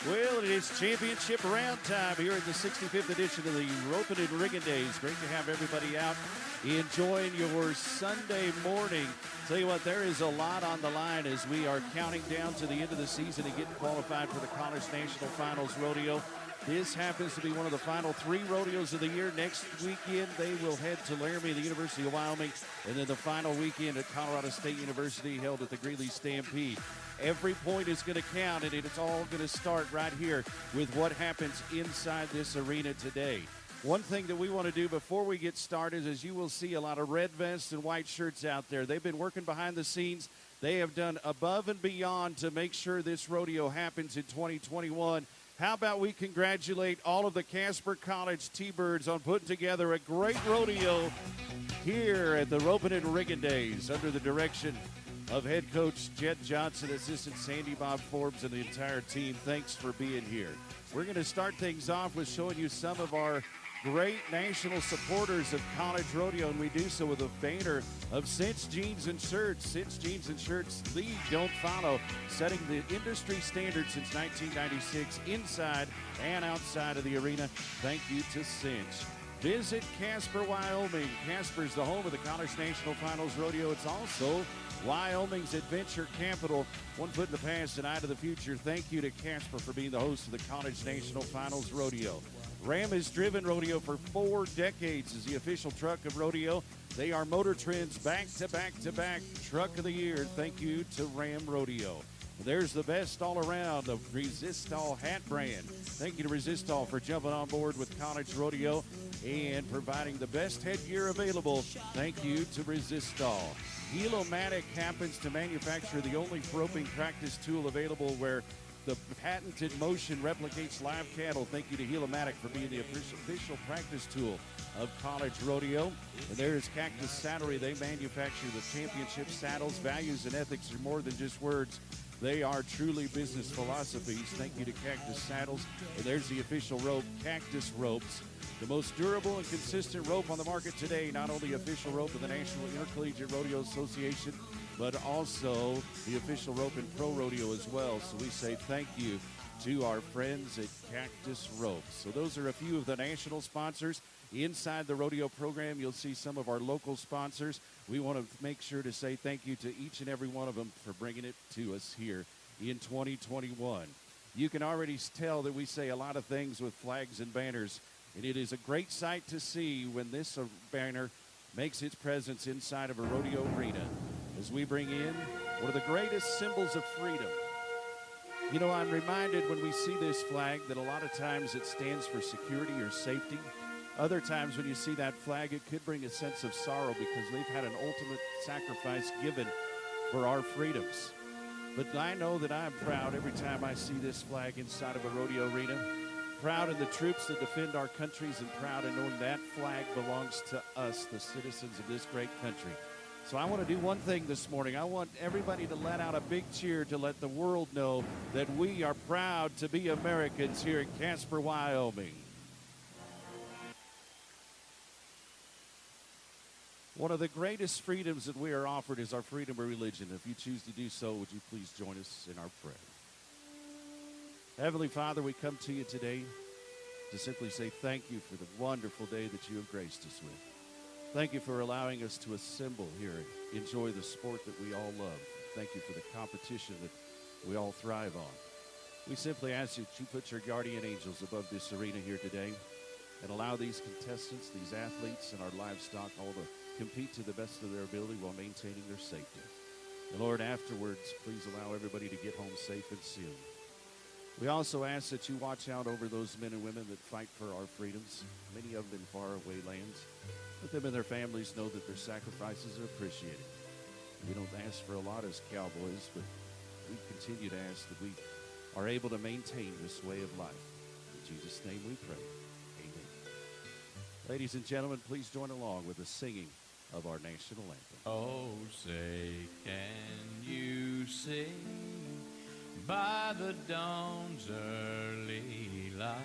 Well, it is championship round time here at the 65th edition of the Ropin and Riggin Days. Great to have everybody out enjoying your Sunday morning. Tell you what, there is a lot on the line as we are counting down to the end of the season and getting qualified for the College National Finals Rodeo. This happens to be one of the final 3 rodeos of the year. Next weekend, they will head to Laramie, the University of Wyoming, and then the final weekend at Colorado State University held at the Greeley Stampede. Every point is going to count, and it's all going to start right here with what happens inside this arena today. One thing that we want to do before we get started is you will see a lot of red vests and white shirts out there. They've been working behind the scenes. They have done above and beyond to make sure this rodeo happens in 2021. How about we congratulate all of the Casper College T-Birds on putting together a great rodeo here at the Ropin and Riggin Days under the direction of head coach Jet Johnson, assistant Sandy Bob Forbes, and the entire team. Thanks for being here. We're going to start things off with showing you some of our great national supporters of college rodeo, and we do so with a banner of Cinch Jeans and Shirts. Cinch Jeans and Shirts, lead, don't follow, setting the industry standard since 1996 inside and outside of the arena. Thank you to Cinch. Visit Casper, Wyoming. Casper's the home of the College National Finals Rodeo. It's also Wyoming's adventure capital. One foot in the past and eye to the future. Thank you to Casper for being the host of the College National Finals Rodeo. Ram has driven rodeo for 4 decades as the official truck of rodeo. They are Motor Trend's back-to-back truck of the year. Thank you to Ram Rodeo. There's the best all around of Resistol hat brand. Thank you to Resistol for jumping on board with college rodeo and providing the best headgear available. Thank you to Resistol. Helomatic happens to manufacture the only roping practice tool available where the patented motion replicates live cattle. Thank you to Helomatic for being the official practice tool of college rodeo. And there's Cactus Saddlery. They manufacture the championship saddles. Values and ethics are more than just words. They are truly business philosophies. Thank you to Cactus Saddles. And there's the official rope, Cactus Ropes. The most durable and consistent rope on the market today. Not only official rope of the National Intercollegiate Rodeo Association, but also the official rope in pro rodeo as well. So we say thank you to our friends at Cactus Ropes. So those are a few of the national sponsors. Inside the rodeo program, you'll see some of our local sponsors. We want to make sure to say thank you to each and every one of them for bringing it to us here in 2021. You can already tell that we say a lot of things with flags and banners, and it is a great sight to see when this banner makes its presence inside of a rodeo arena as we bring in one of the greatest symbols of freedom, You know, I'm reminded when we see this flag that a lot of times it stands for security or safety. Other times when you see that flag, it could bring a sense of sorrow because they've had an ultimate sacrifice given for our freedoms. But I know that I'm proud every time I see this flag inside of a rodeo arena. Proud in the troops that defend our countries and proud in knowing that flag belongs to us, the citizens of this great country. So I want to do one thing this morning. I want everybody to let out a big cheer to let the world know that we are proud to be Americans here in Casper, Wyoming. One of the greatest freedoms that we are offered is our freedom of religion. If you choose to do so, would you please join us in our prayer? Heavenly Father, we come to you today to simply say thank you for the wonderful day that you have graced us with. Thank you for allowing us to assemble here and enjoy the sport that we all love. Thank you for the competition that we all thrive on. We simply ask you that you put your guardian angels above this arena here today and allow these contestants, these athletes, and our livestock all to compete to the best of their ability while maintaining their safety. And Lord, afterwards, please allow everybody to get home safe and soon. We also ask that you watch out over those men and women that fight for our freedoms, many of them in faraway lands. Let them and their families know that their sacrifices are appreciated. We don't ask for a lot as cowboys, but we continue to ask that we are able to maintain this way of life. In Jesus' name we pray. Amen. Ladies and gentlemen, please join along with the singing of our national anthem. Oh, say, can you sing by the dawn's early light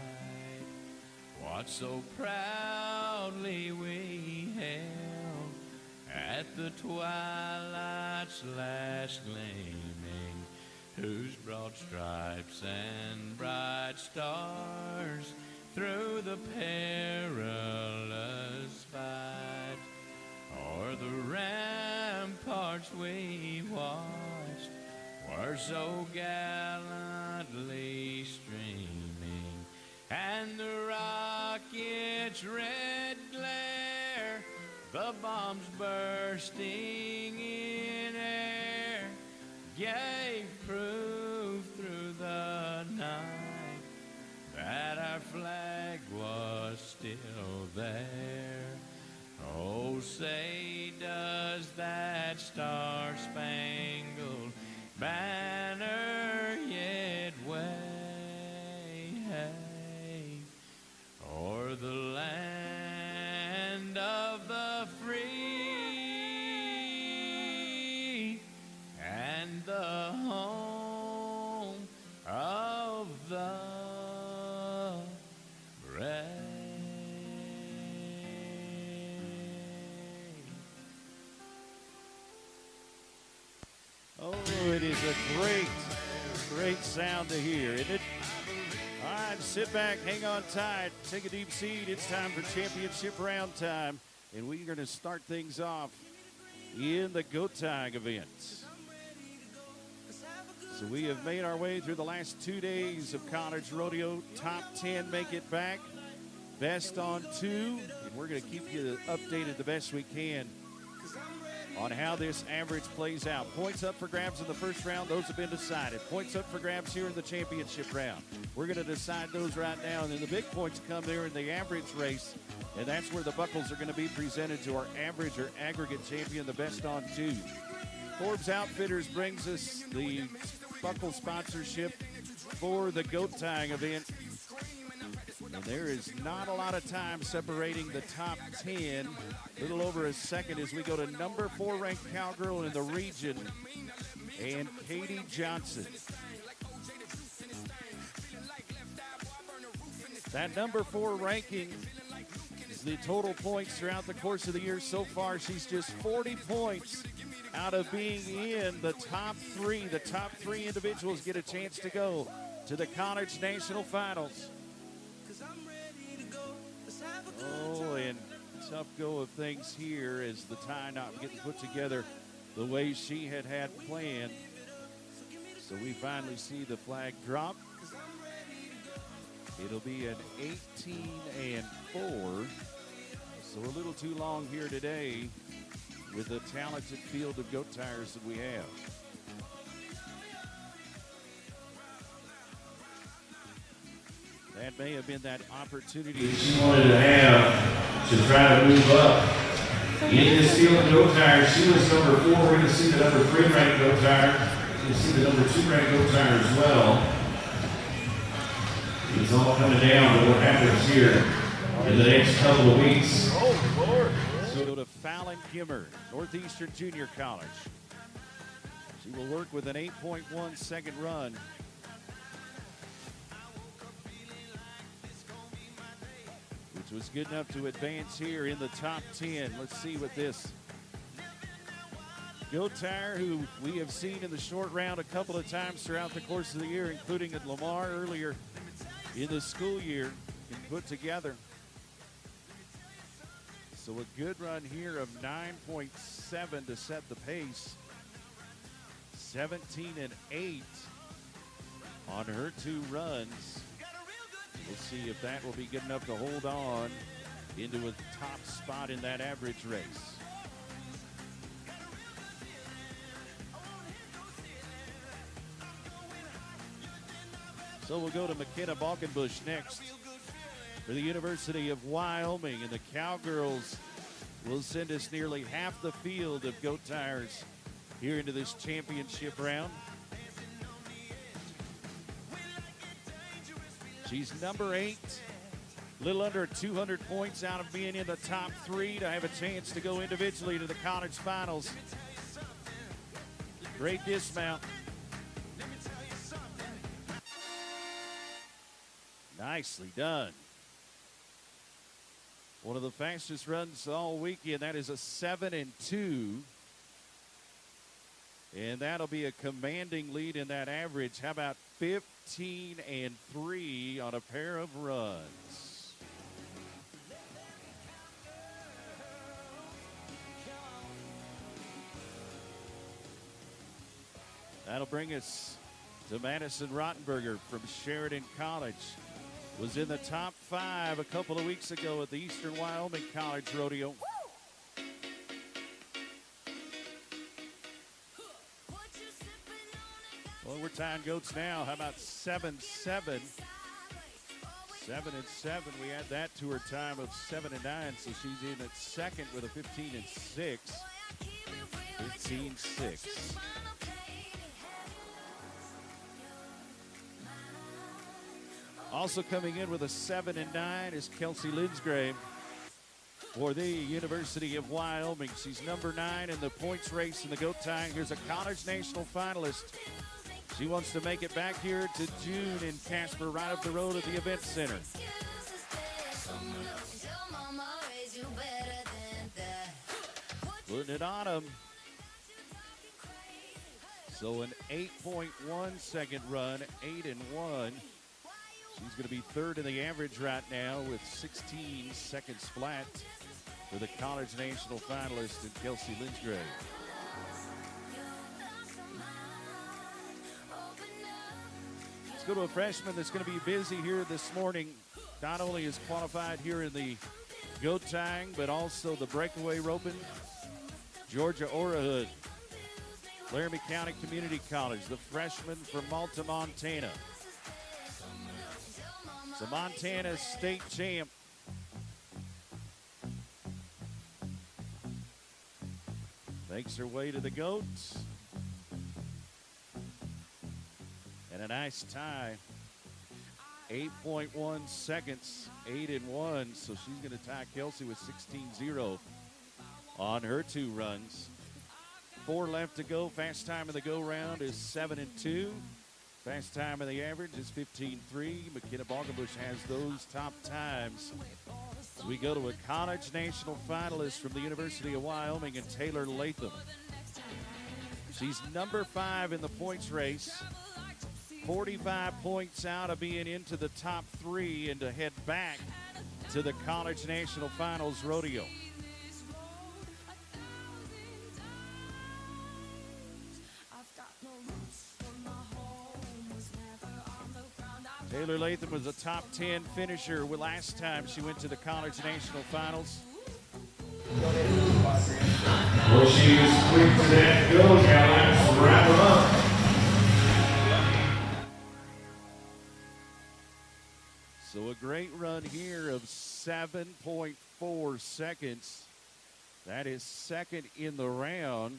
what so proudly we hailed at the twilight's last gleaming, whose broad stripes and bright stars through the perilous fight o'er the ramparts we watched were so gallantly streaming, and the rocket's red glare, the bombs bursting in air, gave proof through the night that our flag was still there. Oh, say, does that star-spangled banner yet wave o'er the land of the free and the home of the brave? Oh, it is a great sound to hear, isn't it? All right, sit back, hang on tight, take a deep seat. It's time for championship round time, and we're going to start things off in the goat tying event. So we have made our way through the last 2 days of college rodeo. Top 10 make it back, best on 2, and we're going to keep you updated the best we can on how this average plays out. Points up for grabs in the first round. Those have been decided. Points up for grabs here in the championship round. We're going to decide those right now. And then the big points come there in the average race. And that's where the buckles are going to be presented to our average or aggregate champion, the best on 2. Forbes Outfitters brings us the buckle sponsorship for the goat tying event. And there is not a lot of time separating the top 10. A little over a second as we go to number 4 ranked cowgirl in the region, and Katie Johnson. That number 4 ranking is the total points throughout the course of the year. So far, she's just 40 points out of being in the top 3. The top 3 individuals get a chance to go to the college national finals. Oh, and tough go of things here as the tie not getting put together the way she had planned. So we finally see the flag drop. It'll be an 18-4. So a little too long here today with the talented field of goat tires that we have. that may have been that opportunity. She wanted to have to try to move up in this field of goat tire. She was number 4. We're going to see the number 3 ranked goat tire. You can see the number 2 ranked goat tire as well. It's all coming down to what happens here in the next couple of weeks. So go to Fallon Kimmer, Northeastern Junior College. She will work with an 8.1 second run. Which was good enough to advance here in the top 10. Let's see what this goat tire, who we have seen in the short round a couple of times throughout the course of the year, including at Lamar earlier in the school year, can put together. So a good run here of 9.7 to set the pace. 17-8 on her 2 runs. We'll see if that will be good enough to hold on into a top spot in that average race. So we'll go to McKenna Balkenbush next for the University of Wyoming, and the Cowgirls will send us nearly half the field of goat tires here into this championship round. She's number 8, a little under 200 points out of being in the top 3 to have a chance to go individually to the college finals. Great dismount. Nicely done. One of the fastest runs all weekend. That is a 7-2. And that'll be a commanding lead in that average. How about 15-3 on a pair of runs? That'll bring us to Madison Rottenberger from Sheridan College. Was in the top 5 a couple of weeks ago at the Eastern Wyoming College Rodeo. Well, we're tying goats now. How about 7-7? 7-7. We add that to her time of 7-9, so she's in at second with a 15-6. 15-6. Also coming in with a 7-9 is Kelsey Linsgrave for the University of Wyoming. She's number 9 in the points race in the goat tying. Here's a college national finalist. She wants to make it back here to June in Casper, right up the road at the event center. Putting it on them. So an 8.1 second run, 8-1. She's going to be 3rd in the average right now with 16 seconds flat for the college national finalist in Kelsey Linsgrave. Let's go to a freshman that's going to be busy here this morning. Not only is qualified here in the goat tying, but also the breakaway roping. Georgia Orahood, Laramie County Community College, the freshman from Malta, Montana. The Montana state champ. Makes her way to the goats. And a nice tie. 8.1 seconds, 8-1. So she's going to tie Kelsey with 16-0 on her 2 runs. 4 left to go. Fast time of the go round is 7-2. Fast time of the average is 15-3. McKenna Balkenbush has those top times. So we go to a college national finalist from the University of Wyoming and Taylor Latham. She's number 5 in the points race. 45 points out of being into the top 3 and to head back to the college national finals rodeo. Taylor Latham was a top 10 finisher last time she went to the college national finals. Well, she was quick to that go, Caroline. So wrap her up. So great run here of 7.4 seconds. That is second in the round.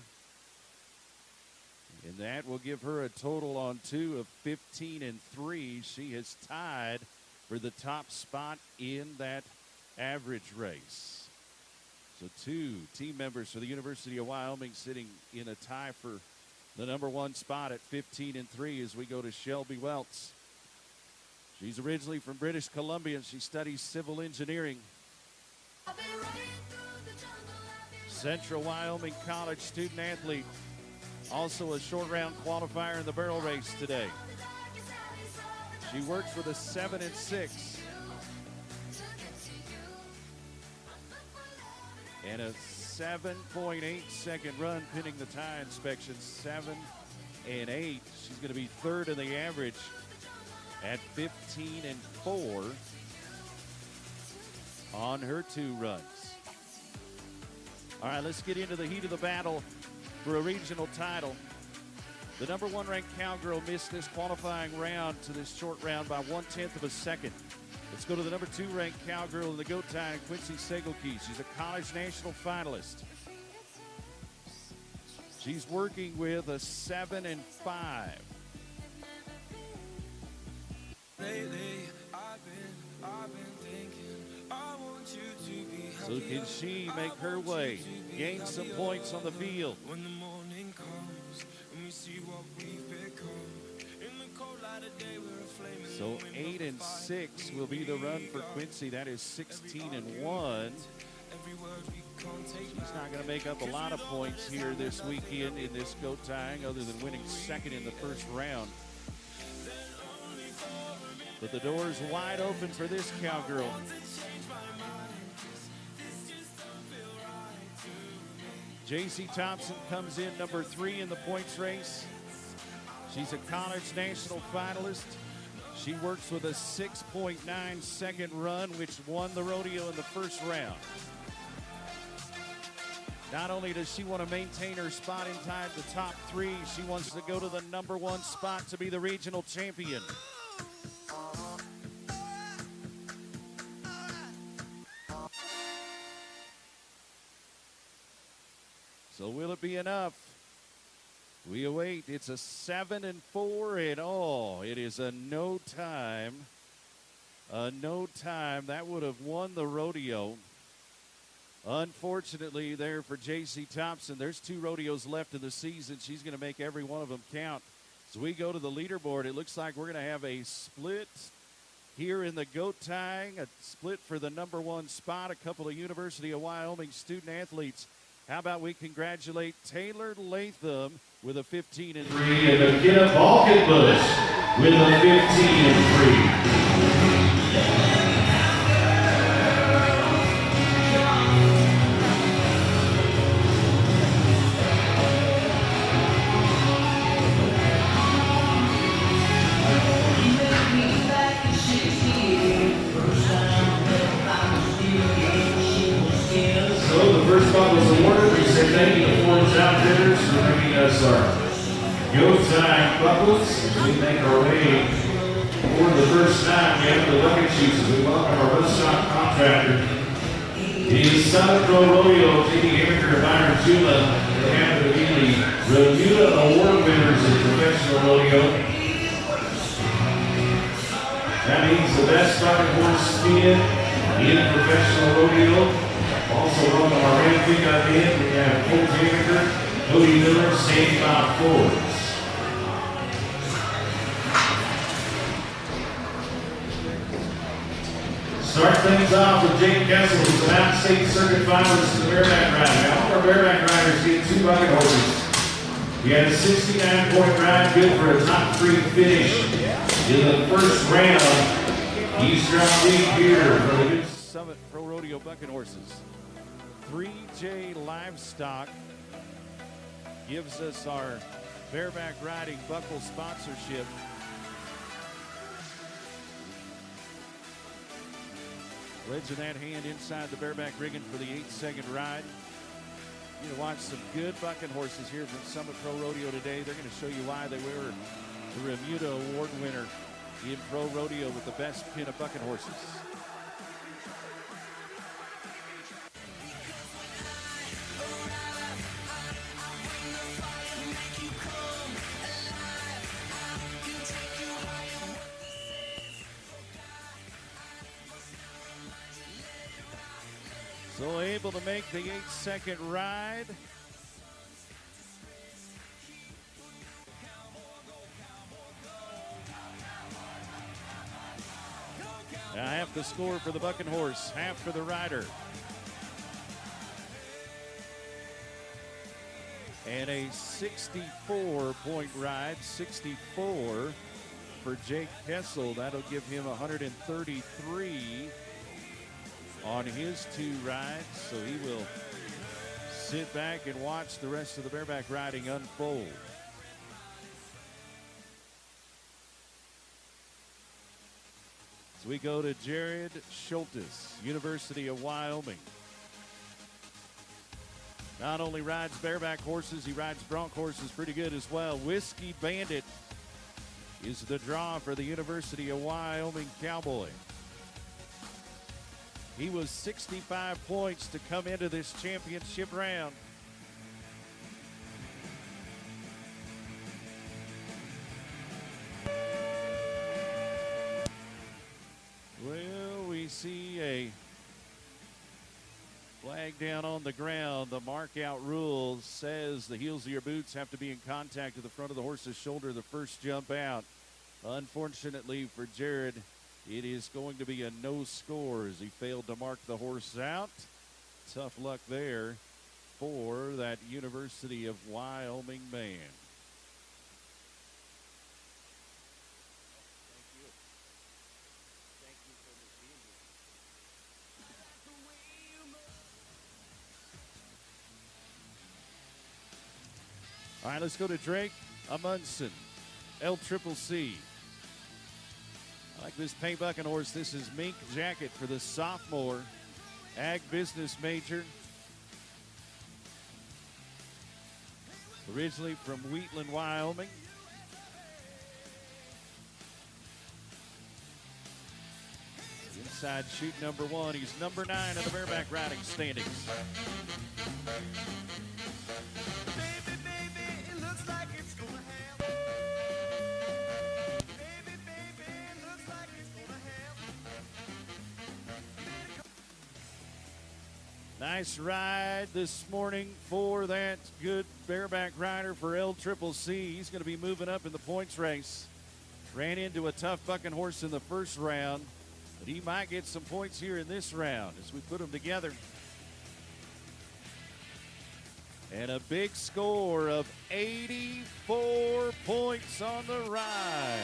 And that will give her a total on 2 of 15 and 3. She has tied for the top spot in that average race. So 2 team members for the University of Wyoming sitting in a tie for the number 1 spot at 15 and 3 as we go to Shelby Welts. She's originally from British Columbia and she studies civil engineering. Central Wyoming College student athlete. Also a short round qualifier in the barrel race today. She works with a 7 and 6. And a 7.8 second run pinning the tie inspection, 7 and 8. She's going to be third in the average at 15 and 4 on her 2 runs. All right, let's get into the heat of the battle for a regional title. The number 1 ranked Cowgirl missed this qualifying round to this short round by 1/10 of a second. Let's go to the number 2 ranked Cowgirl in the goat tie, Quincy Segelke. She's a college national finalist. She's working with a 7 and 5. Lately, I've been thinking, I want you to be happy. So can she make her way, gain some points on the field? When the morning comes, and we see what we've become. In the cold light of day, we're a flame. So 8 and 6 will be the run for Quincy. That is 16 and 1. She's not going to make up a lot of points here this weekend in this goat tying other than winning second in the first round. But the door is wide open for this Cowgirl. J.C. Thompson comes in number 3 in the points race. She's a college national finalist. She works with a 6.9 second run, which won the rodeo in the first round. Not only does she want to maintain her spot inside the top 3, she wants to go to the number 1 spot to be the regional champion. So will it be enough? We await. It's a 7 and 4, and it is a no time. A no time. That would have won the rodeo. Unfortunately, there for J.C. Thompson, there's 2 rodeos left in the season. She's going to make every one of them count. As we go to the leaderboard, it looks like we're going to have a split here in the goat tying, a split for the number 1 spot, a couple of University of Wyoming student athletes. How about we congratulate Taylor Latham with a 15 and 3. And McKenna Balkenbush with a 15 and 3. First spot was awarded. We say thank you to Ford's Outfitters for bringing us our goat tying buckles. As we make our way for the first time, we have the bucket sheets as we welcome our Woodstock contractor. The Summit Pro Rodeo, J.D. Hammaker and Byron Chula, they happen to be the Rodeo Award winners in professional rodeo. That means the best bucket horse speed in professional rodeo. Also welcome our rain pickup in. We have Cole Hammaker, Cody Miller, St. Bob Fords. Start things off with Jake Kessel, who's an out-of-state circuit finalist in the bareback riding. All of our bareback riders get 2 bucket horses. He had a 69-point ride, good for a top 3 finish in the first round. He's dropped lead here for the Summit Pro Rodeo bucket horses. 3J Livestock gives us our bareback riding buckle sponsorship. Wedge in that hand inside the bareback rigging for the 8-second ride. You're going to watch some good bucking horses here from Summit Pro Rodeo today. They're going to show you why they were the Remuda Award winner in pro rodeo with the best pin of bucking horses. So able to make the 8-second ride. Half the score for the bucking horse, half for the rider. And a 64-point ride, 64 for Jake Kessel. That'll give him 133 on his 2 rides. So he will sit back and watch the rest of the bareback riding unfold. So we go to Jared Schultes, University of Wyoming. Not only rides bareback horses, he rides bronc horses pretty good as well. Whiskey Bandit is the draw for the University of Wyoming Cowboy. He was 65 points to come into this championship round. Well, we see a flag down on the ground. The mark-out rule says the heels of your boots have to be in contact with the front of the horse's shoulder the first jump out. Unfortunately for Jared, it is going to be a no score as he failed to mark the horse out. Tough luck there for that University of Wyoming man. All right, let's go to Drake Amundsen, LCCC. I like this paint bucking horse. This is Mink Jacket for the sophomore ag business major. Originally from Wheatland, Wyoming. Inside chute number 1. He's number 9 in the bareback riding standings. Nice ride this morning for that good bareback rider for LCCC. He's going to be moving up in the points race. Ran into a tough bucking horse in the first round, but he might get some points here in this round as we put them together. And a big score of 84 points on the ride.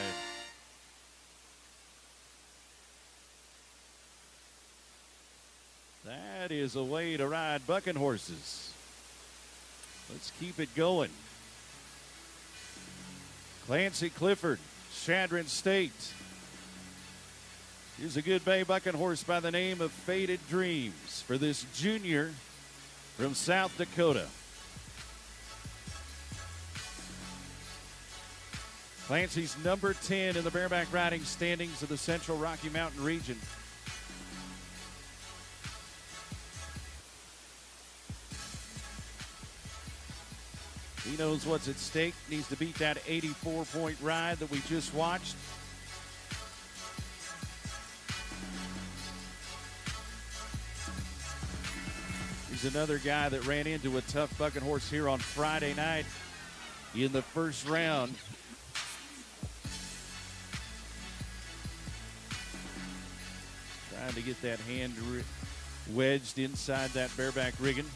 That is a way to ride bucking horses. Let's keep it going. Clancy Clifford, Chadron State. Here's a good bay bucking horse by the name of Faded Dreams for this junior from South Dakota. Clancy's number 10 in the bareback riding standings of the Central Rocky Mountain region. He knows what's at stake. Needs to beat that 84-point ride that we just watched. He's another guy that ran into a tough bucking horse here on Friday night in the first round. Trying to get that hand wedged inside that bareback rigging.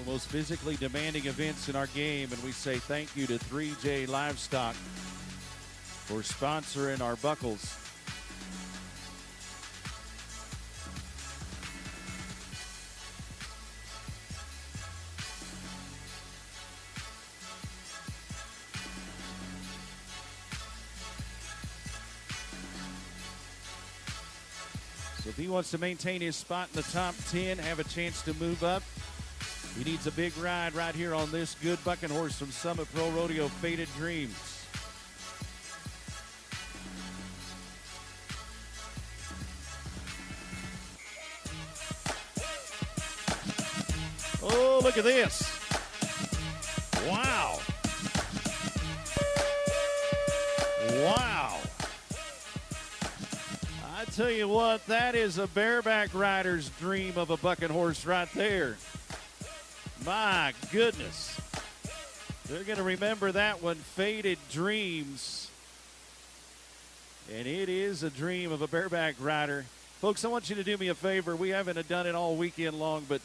Most physically demanding events in our game, and we say thank you to 3J Livestock for sponsoring our buckles. So if he wants to maintain his spot in the top 10, have a chance to move up, he needs a big ride right here on this good bucking horse from Summit Pro Rodeo, Faded Dreams. Oh, look at this. Wow. Wow. I tell you what, that is a bareback rider's dream of a bucking horse right there. My goodness. They're going to remember that one, Faded Dreams. And it is a dream of a bareback rider. Folks, I want you to do me a favor. We haven't done it all weekend long, but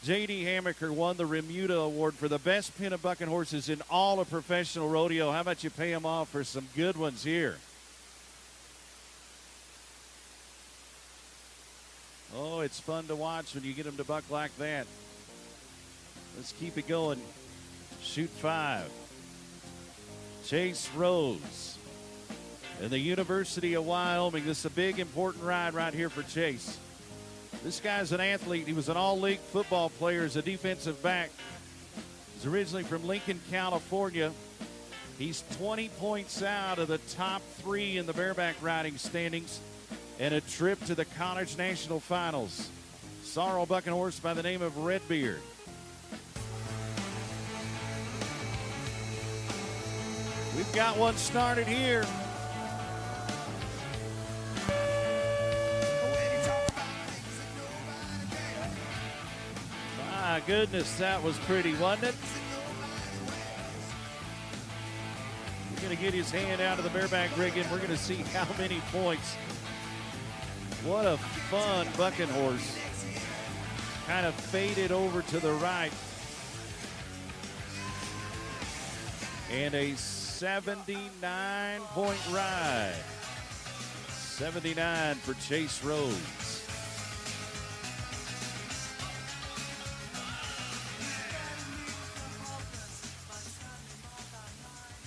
J.D. Hammaker won the Remuda Award for the best pin of bucking horses in all of professional rodeo. How about you pay him off for some good ones here? Oh, it's fun to watch when you get him to buck like that. Let's keep it going. Shoot 5. Chase Rose and the University of Wyoming. This is a big, important ride right here for Chase. This guy's an athlete. He was an all-league football player as a defensive back. He's originally from Lincoln, California. He's 20 points out of the top 3 in the bareback riding standings and a trip to the College National Finals. Sorrel bucking horse by the name of Redbeard. We've got one started here. My goodness, that was pretty, wasn't it? We're going to get his hand out of the bareback rigging. We're going to see how many points. What a fun bucking horse. Kind of faded over to the right. And a 79-point ride. 79 for Chase Rose.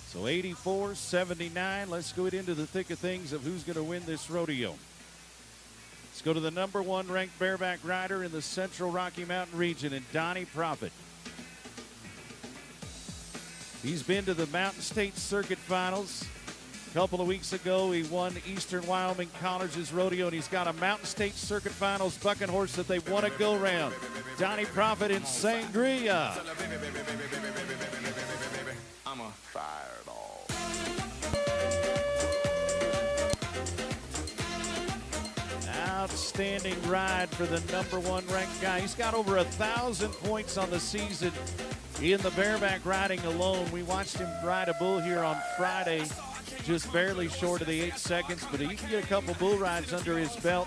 So 84-79. Let's go into the thick of things of who's going to win this rodeo. Let's go to the number 1 ranked bareback rider in the Central Rocky Mountain region, and Donnie Profit. He's been to the Mountain State Circuit Finals. A couple of weeks ago, he won Eastern Wyoming College's rodeo, and he's got a Mountain State Circuit Finals bucking horse that they want to go round. Donnie Profit in Sangria. I'm a fireball. Outstanding ride for the number 1 ranked guy. He's got over 1,000 points on the season in the bareback riding alone. We watched him ride a bull here on Friday, just barely short of the 8 seconds, but he can get a couple bull rides under his belt.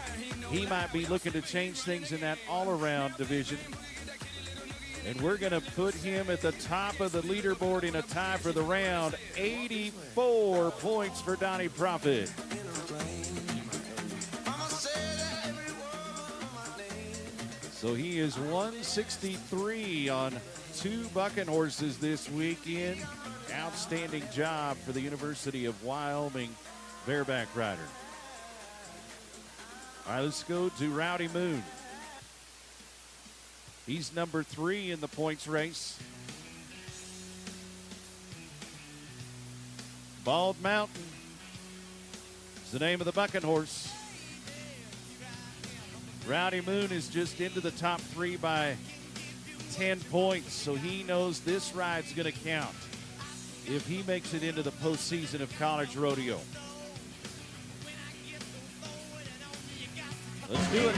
He might be looking to change things in that all-around division. And we're going to put him at the top of the leaderboard in a tie for the round. 84 points for Donnie Profit. So he is 163 on 2 bucking horses this weekend. Outstanding job for the University of Wyoming bareback rider. All right, let's go to Rowdy Moon. He's number 3 in the points race. Bald Mountain is the name of the bucking horse. Rowdy Moon is just into the top 3 by 10 points, so he knows this ride's going to count if he makes it into the postseason of college rodeo. Let's do it.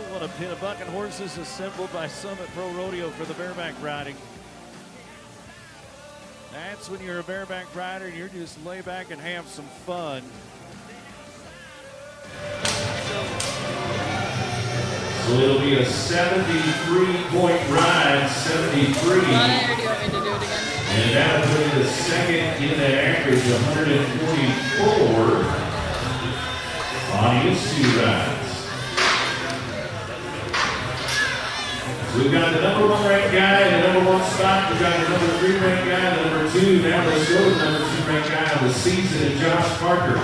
What a pin of bucking horses assembled by Summit Pro Rodeo for the bareback riding. That's when you're a bareback rider and you're just lay back and have some fun. So it'll be a 73-point ride, 73. Or do you want me to do it again? And that'll put the second in the average, 144 on his 2 rides. We've got the number 1 ranked guy in the number 1 spot. We've got the number 3 ranked guy in the number 2. Now let's go to the number 2 ranked guy of the season, and Josh Parker.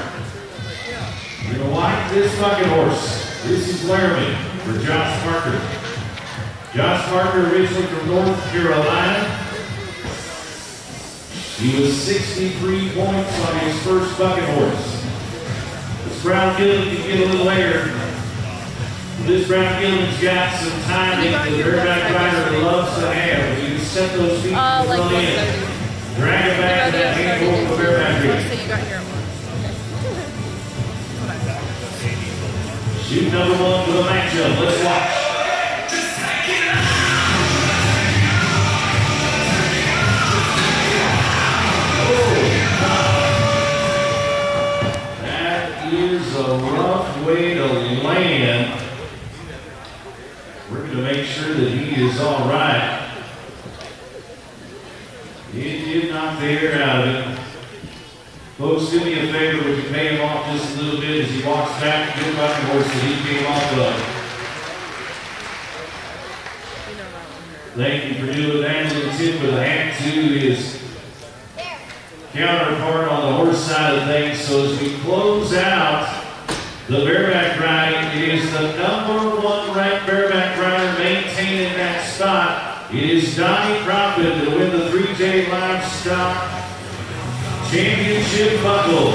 You're going to like this bucket horse. This is Laramie for Josh Parker. Josh Parker, originally from North Carolina. He was 63 points on his first bucket horse. This Brown Gillen can get a little later. This Brown Gillen's got some timing that the bareback rider loves to have. If you can set those feet like in, drag it back to that handful of the bareback rig. Shoot number 1 for the matchup. Let's watch. That is a rough way to land. We're going to make sure that he is all right. He did knock the air out of it. Folks, do me a favor, would you pay him off just a little bit as he walks back to the bucket horse that he came off of. Thank you for doing that. A little tip with a hat to his counterpart on the horse side of things. So as we close out the bareback ride, it is the number 1 ranked bareback rider maintaining that spot. It is Donnie Ropin to win the 3J Livestock Championship buckle.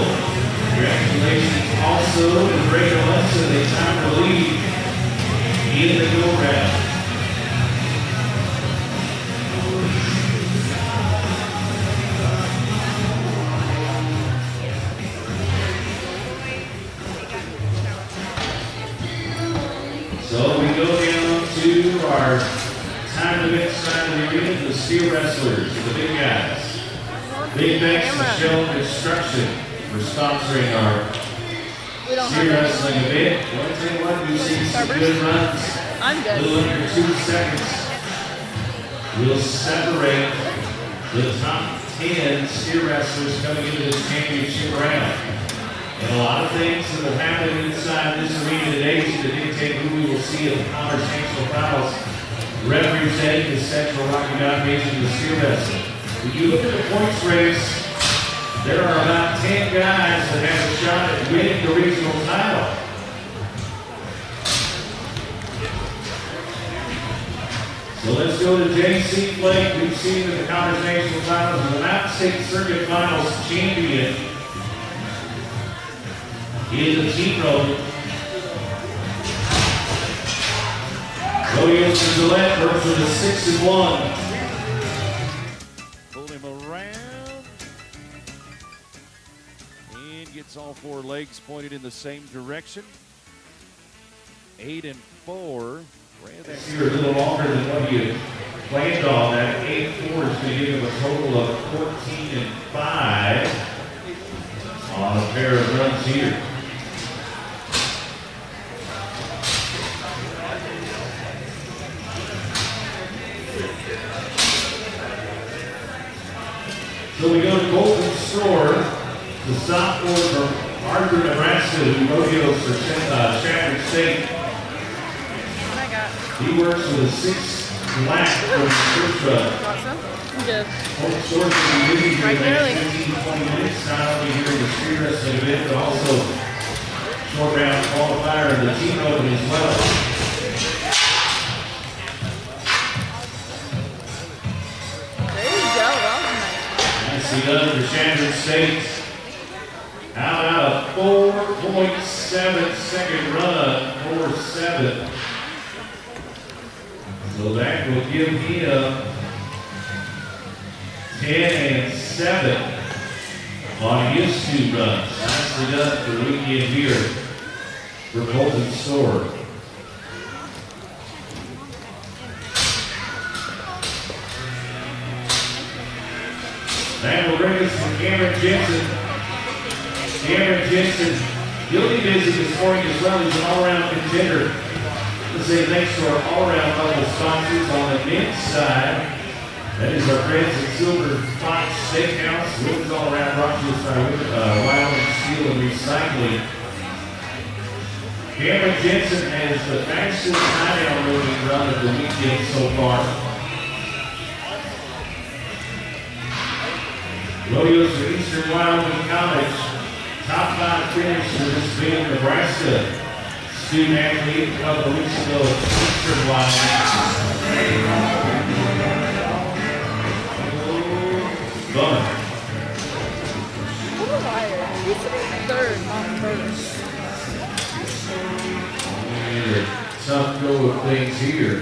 Congratulations also to Riggin and they time to lead in the go round. So we go down to our time limit side of the arena, the steel wrestlers, the big guys. Big thanks to Shell Construction for sponsoring our steel wrestling event. Well, I tell you what, we've seen some good runs. I'm good. A little under 2 seconds. We'll separate the top 10 steel wrestlers coming into this championship round. And a lot of things that will happen inside this arena today to dictate who we will see at the Commerce National Finals representing the Central Rocky Mountain region of the steel wrestling. When you look at the points race, there are about 10 guys that have a shot at winning the regional title. So let's go to J.C. Blake. We've seen in the Commerce National Finals and the Mountain State Circuit Finals champion in the team road. Rodeo for Gillette works with a 6-1. Pull him around. And gets all 4 legs pointed in the same direction. 8 and 4. You're a little longer than what you planned on. That 8-4 is going to give him a total of 14 and 5 on a pair of runs here. So we go to Golden Store, the sophomore from Arthur, Nebraska, who rodeos for Stafford State. He works with a 6 lap from the first run. Awesome. I'm good. Golden Store will be busy for the next 15-20 minutes, not only here in the street wrestling event, but also short round qualifier and the team open as well. Nicely done for Stafford State. How about a 4.7 second run, 4.7. So that will give him 10 and 7 on his 2 runs. Nicely done for the weekend here for Golden Store. That will bring us to Cameron Jensen. Cameron Jensen, he'll be busy this morning as well. He's an all-around contender. Let's say thanks to our all-around level sponsors on the men's side. That is our friends at Silver Fox Steakhouse. Women's all-around brought to us by Wyoming Steel and Recycling. Cameron Jensen has the fastest tie-down moving run of the weekend so far. Rodeos for Eastern Wyoming College. Top 5 finish for this being Nebraska student athlete a couple of weeks ago at Eastern Wyoming. Bummer. What a liar. He's sitting third, not first. And tough go of things here.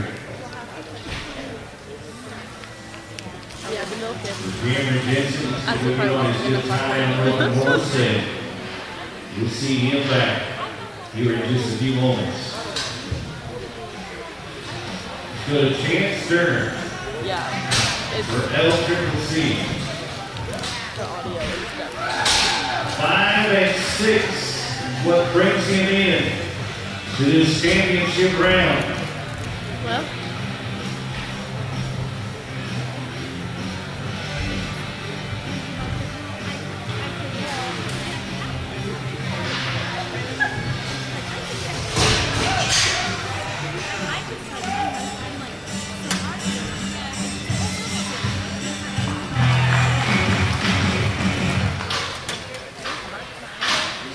Yeah, the milk is. Cameron Jensen is moving on his good time on the horse head. We'll see him back here in just a few moments. Let's go to Chance Turner Yeah. It's for L Triple C. the audio is definitely. 5 and 6, what brings him in to this championship round. Well,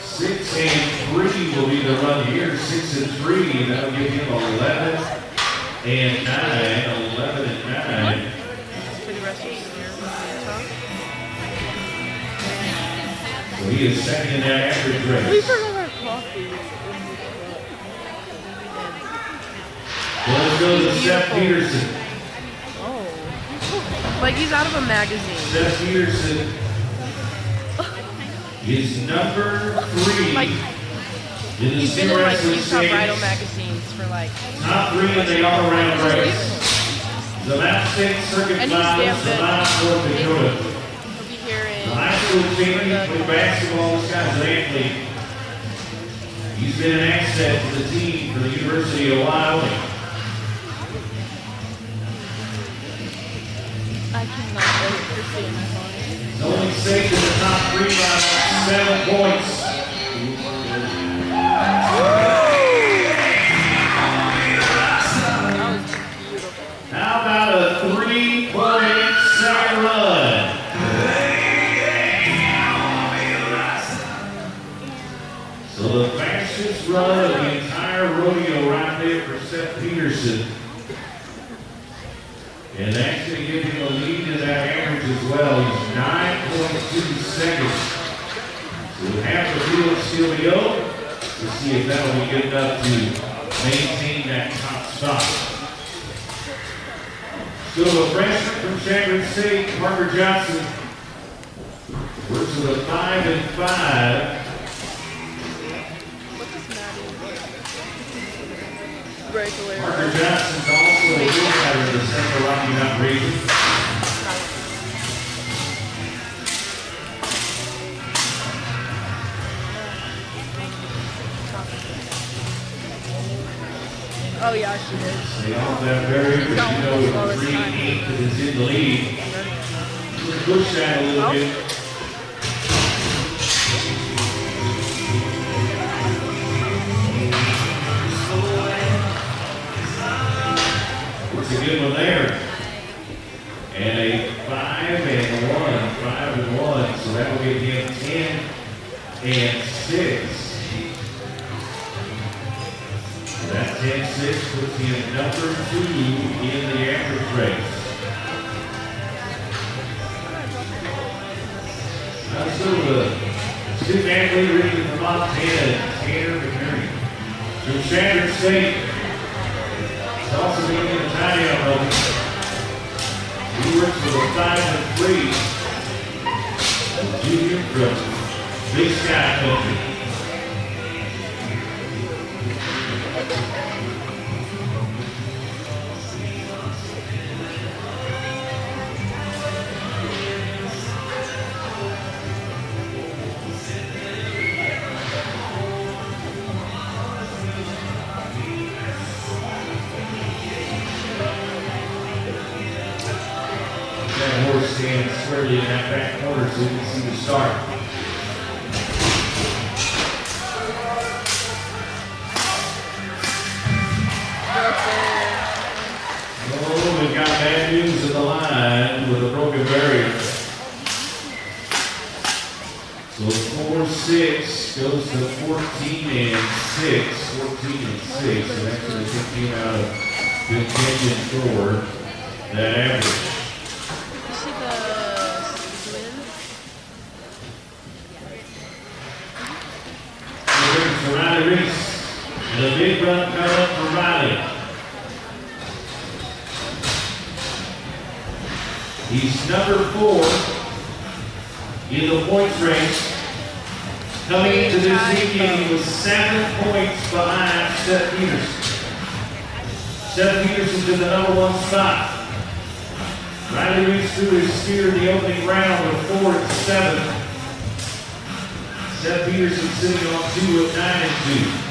6 and 3 will be the run here. 6 and 3, that'll give him 11 and 9. 11 and 9. for the rest of the year. So he is second in that average We race. forgot our coffee. So let's go to Seth Peterson. Oh. Like he's out of a magazine. Seth Peterson is number 3 Like, in the he's been in like Wrestling Utah Bridal States. magazines for like. Top 3 in the all-around race. The Mount State Circuit And he's Finals, damn good. Savannah, North Dakota. He'll be here The in. high school champion for basketball, this guy's an athlete. He's been an asset to the team for the University of Wyoming. I cannot wait for seeing him on it. He's only safe in the top 3 by 7 points. That was beautiful. How about a 3-point second run? So the fastest run of the entire rodeo right there for Seth Peterson. And that's going to give him a lead to that average as well. He's 9.2 seconds. So with half the field still to go, we'll see if that'll be good enough to maintain that top spot. So a freshman from Chambers State, Parker Johnson, works with a 5 and 5. What's this Maddie? Breakaway. Parker Johnson's also a winner of the Central Rocky Mountain region. Oh yeah, she did. They all have very good, you know, with 3-8 that is in the lead. Let's push that a little bit. It's a good one there. And a 5 and 1, 5 and 1. So that will give him 10 and 6. That 10-6 puts him number 2 in the average race. So the student athlete Riggin from Montana, Tanner McCurry. From Shattered State. He's also been in the tie-down role. He works with a 5 and 3. Junior from Big Sky Country. That horse stands squarely in that back corner so you can see the start. the line with a broken barrier. So 4-6 goes to 14-6. 14-6. So that's going to take him out of contention for that average. You see the win? For Riley Reese. And a big run coming up for Riley. He's number 4 in the points race. Coming into this weekend, he was 7 points behind Seth Peterson. Seth Peterson's in the number 1 spot. Riley Reese threw his steer in the opening round with 4-7. Seth Peterson sitting on 2 with 9-2.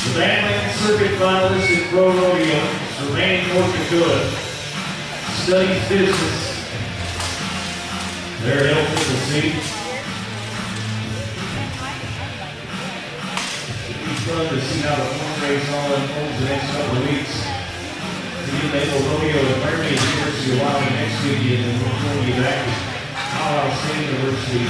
The Badland Circuit finalist in Pro Rodeo, Ropin, North Dakota, studies business. They're helping to see. It'll be fun to see how the point race all unfolds the next couple of weeks. The Naval Rodeo at Miami University of Wyoming next weekend, and we're going to be back to Colorado State University.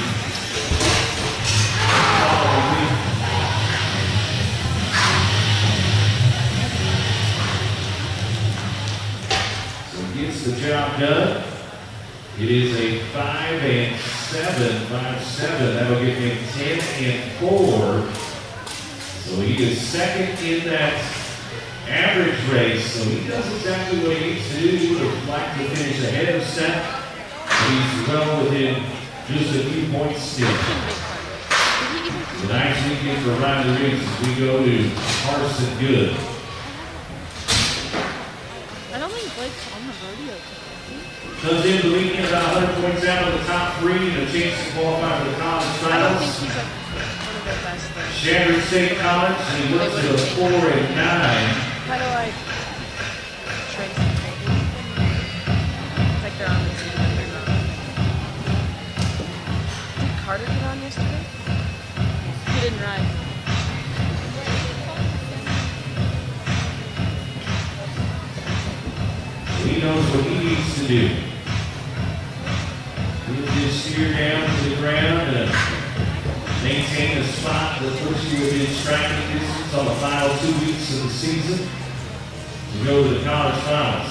Gets the job done. It is a 5-7, 5-7. That'll give him 10-4. So he is second in that average race. So he does exactly what he needs to do. He would have liked to finish ahead of Seth. But he's well within just a few points still. A nice weekend for Riley Reese as we go to Carson Good. Comes into the weekend about 100 points out of the top 3 and a chance to qualify for the college I don't finals. think he's like one of the best though. Shattered State College, and he looks at a 4-9. How do I trace them maybe? It's like they're on the team, but they're not. Did Carter get on yesterday? He didn't ride. He knows what he needs to do. He'll just steer down to the ground and maintain a spot that puts you within striking distance on the final 2 weeks of the season to go to the college finals.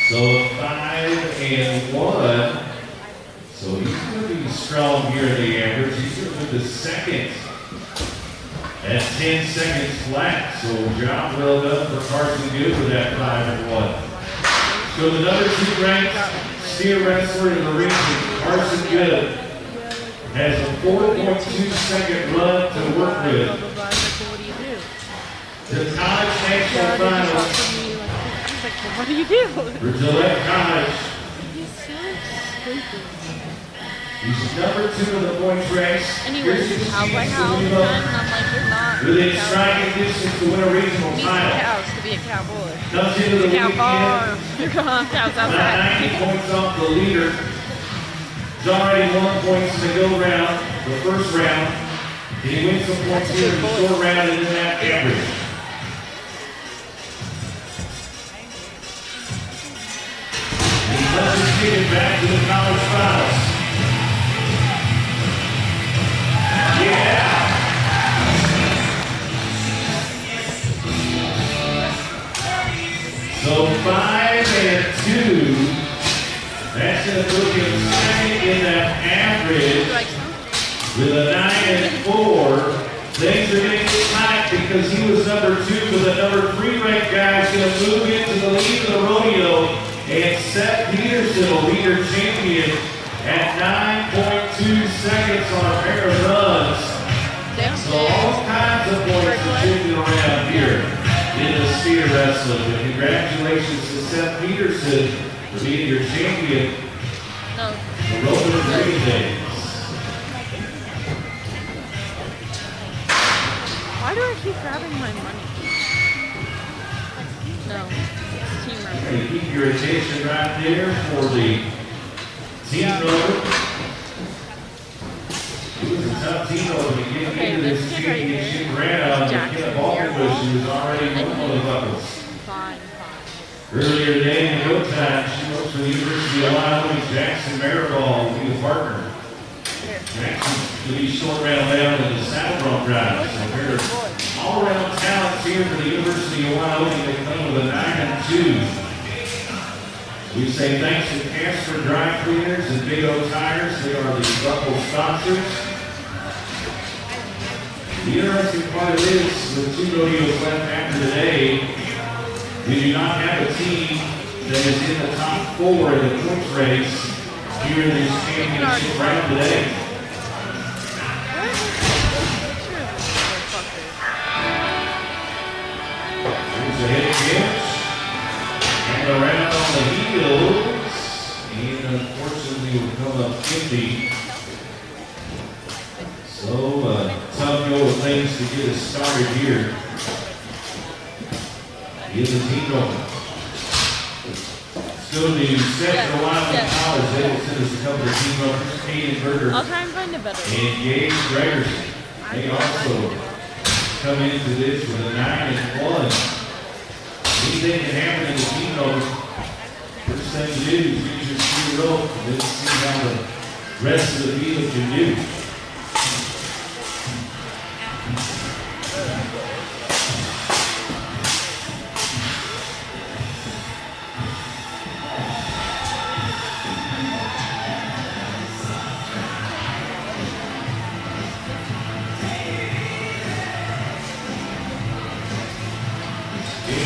So 5-1. So he's going to be strong here in the average. He's going to be the second at 10 seconds flat. So job well done for Carson Good with that 5-1. So the number 2 ranked steer wrestler in the region, Carson Good, has a 4.2-second run to work with. The college national finals. What do you do? For Gillette College. He's so stupid. He's number 2 in the points race. And he wears his cowboy hat all the time, and I'm like, you're not. Within striking distance to win a regional Needs title. cows to be a cowboy. Comes into the Cow weekend. farm. You're going on cows About outside. 90 points off the leader. He's already won points in the go round, the first round. Did he win some points here in the short round and in that average? Let's just get it back to the college finals. Yeah. So 5-2. That's going to put him second in that average with a 9-4. Things are going to get tight because he was number 2, but the number 3 ranked guy is going to move into the lead of the rodeo. And Seth Peterson will be your champion at 9.2 seconds on a pair of runs. So all kinds of points are shifting around here. in the steer wrestling. And congratulations to Seth Peterson for being your champion. No. The Ropin and Riggin days. Why do I keep grabbing my money? No. Team member. Okay, keep your attention right there for the team roller. It was a tough team roller to get into this championship round. Kenneth Balkenbush, who was already one of the buckles. Fine. Earlier today in the go time, she works for the University of Wyoming. Jackson Mariball will be the partner. Jackson will be short round down in the saddle bump drive. So there's all-around talents here for the University of Wyoming. They come with a 9-2. We say thanks to Casper Dry Cleaners and Big O Tires. They are the buckle sponsors. The interesting part of this, with 2 rodeos left after today, we do not have a team that is in the top 4 in the points race here in this championship round today. Here's a hit pitch. And around on the heels. And unfortunately will come up 50. So tough go of things to get us started here. Here's the team going. Still the Central Wyoming College. They will send us a couple of team runners. Hayden Berger I'll try and find a better one. and Gage Gregerson. They also come into this with a 9-1. Anything can happen in the team though. First thing to do is use your speed rope and then see how the rest of the field can do.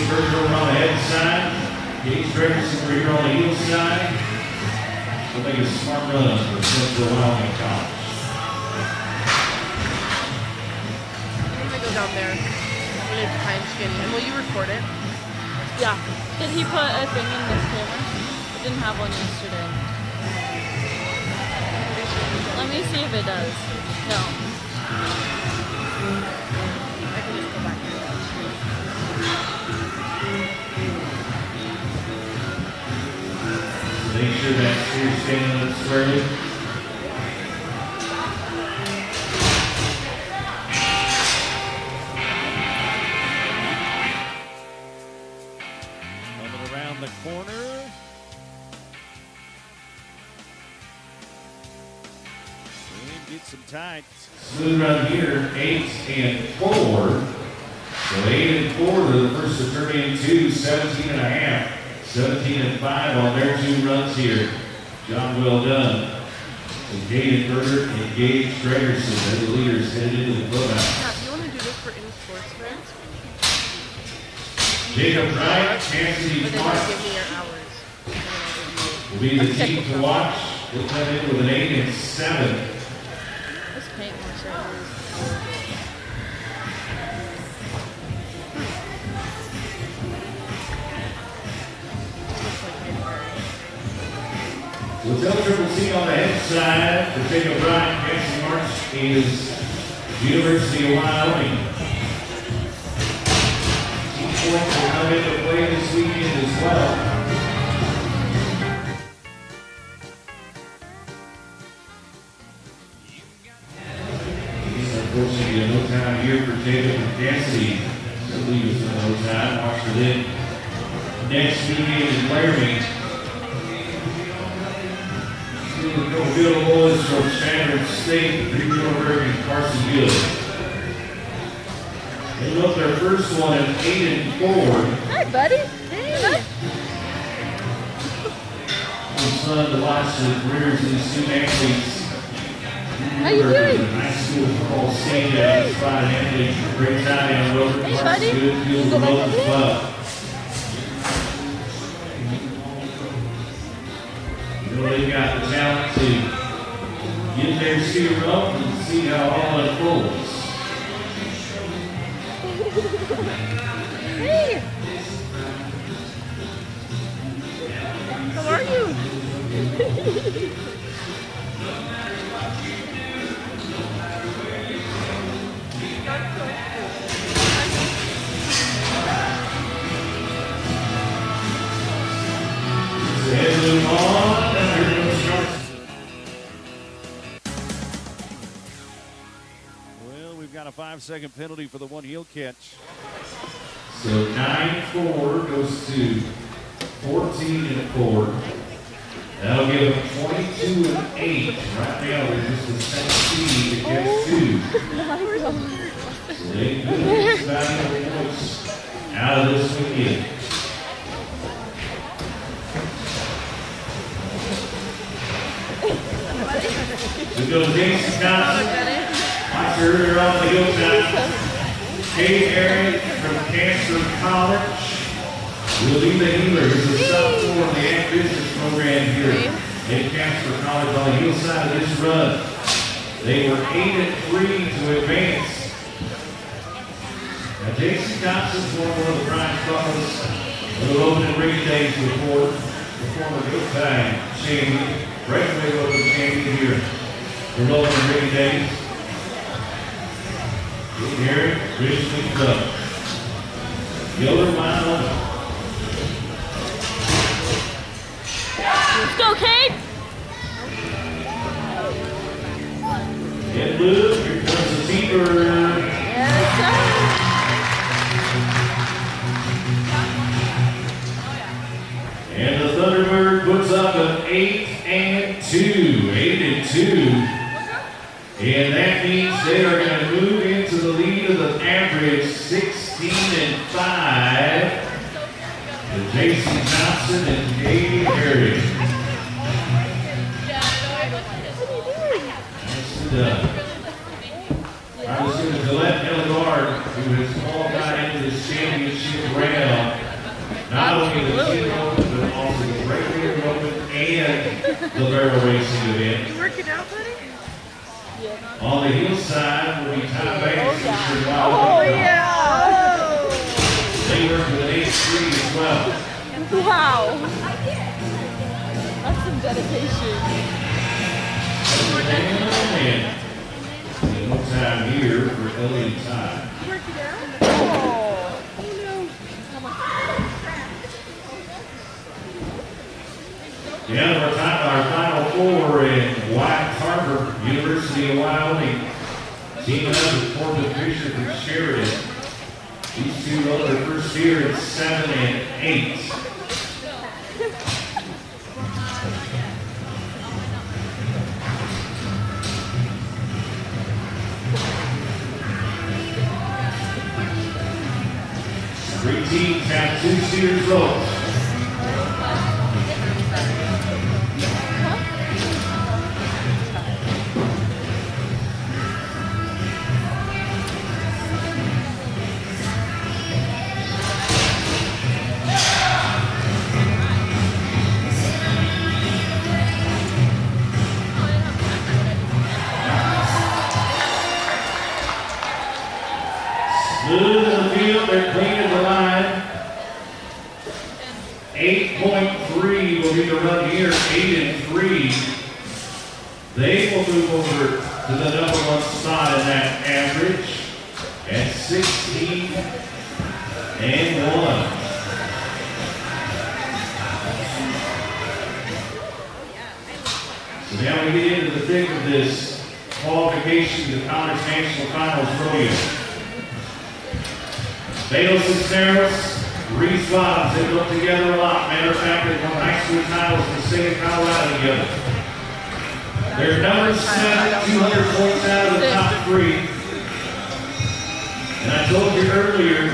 Berger on the head side. Gage Gregerson over here on the heel side. We'll make a smart run for Central Wyoming College. I'm gonna go down there. I'm gonna try and skin it. And will you record it? Yeah. Did he put a thing in this camera? I didn't have one yesterday. Let me see if it does. No. I can just go back here. Make sure that steer's standing up squarely. Coming around the corner. And get some tight. Smooth run here, 8-4. So 8-4 to the first to turn into 17.5. 17-5 on their 2 runs here. John, well done. And Hayden Berger and Gage Gregerson as the leaders headed into the clubhouse. Yeah, if you want to do this for any sports fans, Jacob Bryant, Cassidy but then Clark just give me your hours. will be the team to watch. They'll come in with an 8-7. Let's paint more shirts. We'll tell Triple C on the head side for Jacob Bryant. Cassidy March is University of Wyoming. Team points will come into play this weekend as well. Unfortunately, no time here for Jacob and Cassidy. So leave us no time. Watch for them next weekend in Laramie. The Bill boys from Standard State, Breakaway, and Carson Gill. They look their first one at 8-4. Hi, buddy. Hey. It's fun to watch the careers of these student athletes. How you doing? High school football standout, spot an athlete, great time on Roper. Hey, buddy. Good field of both as well. You know they've got the talent to get their steer up and see how all unfolds. Hey! How are you? Well, we've got a 5-second penalty for the one heel catch. So 9-4 goes to 14-4. That'll give them 22-8. Right now, they're just the second seed to catch 2. So they could get valuable points out of this weekend. So goes Jason Johnson. Watch earlier on the hill time. Kate Aaron from Cancer College will lead the healer. He's a sophomore in the Ag Business program here at Cancer College on the hillside of this run. They were 8-3 to advance. Now Jason Johnson's one of the prime buckles of the Ropin and Riggin days before the former good time champion, Breakaway Ropin champion here. The Ropin and Riggin days. Here, Richmond up. Yoder line on. Let's go, Kate! Get loose. Here comes the T-Bird. Yes, sir! And the Thunderbird puts up an 8-2. 8-2. And that means they are going to move into the lead of the average 16-5. To Jason Johnson and Katie Perry. Nicely done. I was going to Gillette Elgard, who has qualified into this championship round. Not only the team open, but also the Breakaway open and the barrel racing event. You working out, buddy? On the hillside will be Ty Banks. Oh, yeah! They work with an 8-3 as well. Wow! That's some dedication. And no time here for Ellie and Ty. You working out? Oh, no. Yeah, our final four in White Harbor, University of Wyoming. Teaming up with Corbin Fisher from Sheridan. These two wrote their first year at 7 and 8. Three teams have 2-seater results. Smooth in the field, they're clean at the line. 8.3 will be the run here, 8-3. They will move over to the number one spot in that average at 16 and 1. So now we get into the thick of this qualification to the College National Finals Rodeo. Bayless and Saris, Reese Bottoms, they look together a lot. Matter of fact, they won high school titles in the state of Colorado together. They're number 7, 200 points out of the top 3. And I told you earlier,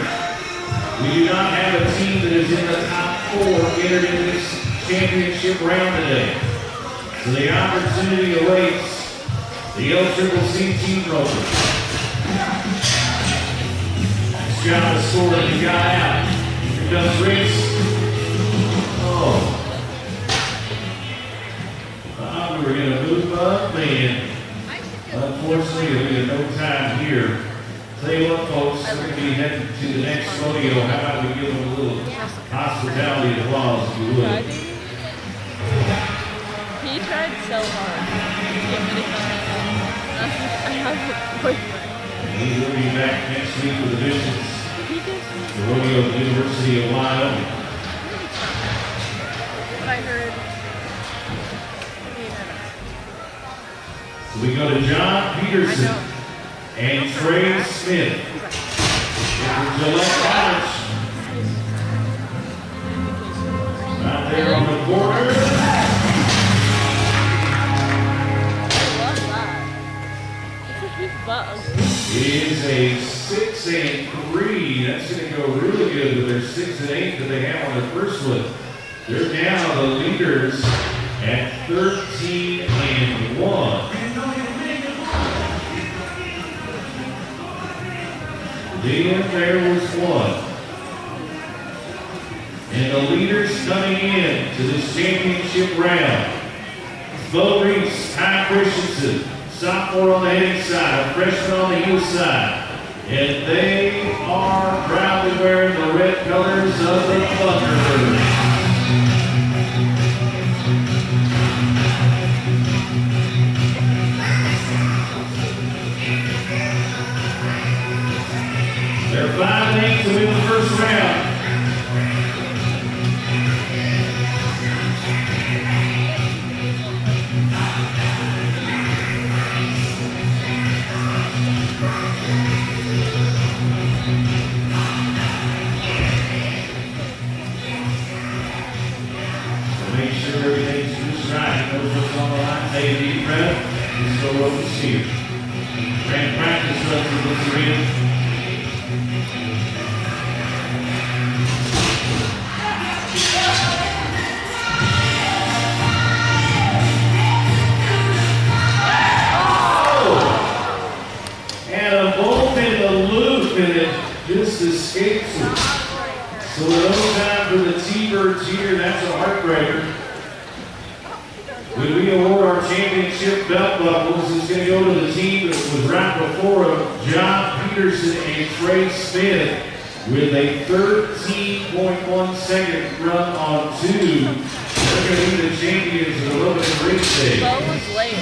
we do not have a team that is in the top 4 entered in this championship round today. So the opportunity awaits the LCCC team Ropin. Got the score that he got out. Here comes Reese. Oh. We were going to move up, and unfortunately, there'll be no time here. Tell you what, folks, They're going to be heading to the next rodeo. How about we give them a little hospitality applause, if you would. He tried so hard to get me to come in. I have a boyfriend. He will be back next week with the Bishops. He just, The rodeo at the University of Wyoming. but I heard. We go to John I Peterson know. and Trey Smith. From Gillette College. Out there on the corner. I love that. It's a huge bug. It is a 6 and 3. That's going to go really good with their 6 and 8 that they have on their first one. They're now the leaders at 13 and 1. Then there was one. And the leaders coming in to this championship round. Bo Reese, Ty Christensen, sophomore on the heading side, a freshman on the heel side. And they are proudly wearing the red colors of the Thunderbirds. They're 5 and 8 to win the first round. Make sure everything's just right. Knows what's on the line. Take a deep breath. Let's go over the steer. Grand practice runs with the ring. And a bolt in the loop, and it just escapes it. So no time for the T-Birds here. That's a heartbreaker. When we award our championship belt buckles, it's going to go to the team that was right before them, John Peterson and Trey Smith, with a 13.1 second run on 2. They're going to be the champions of the Ropin and Riggin Day. Bo was late.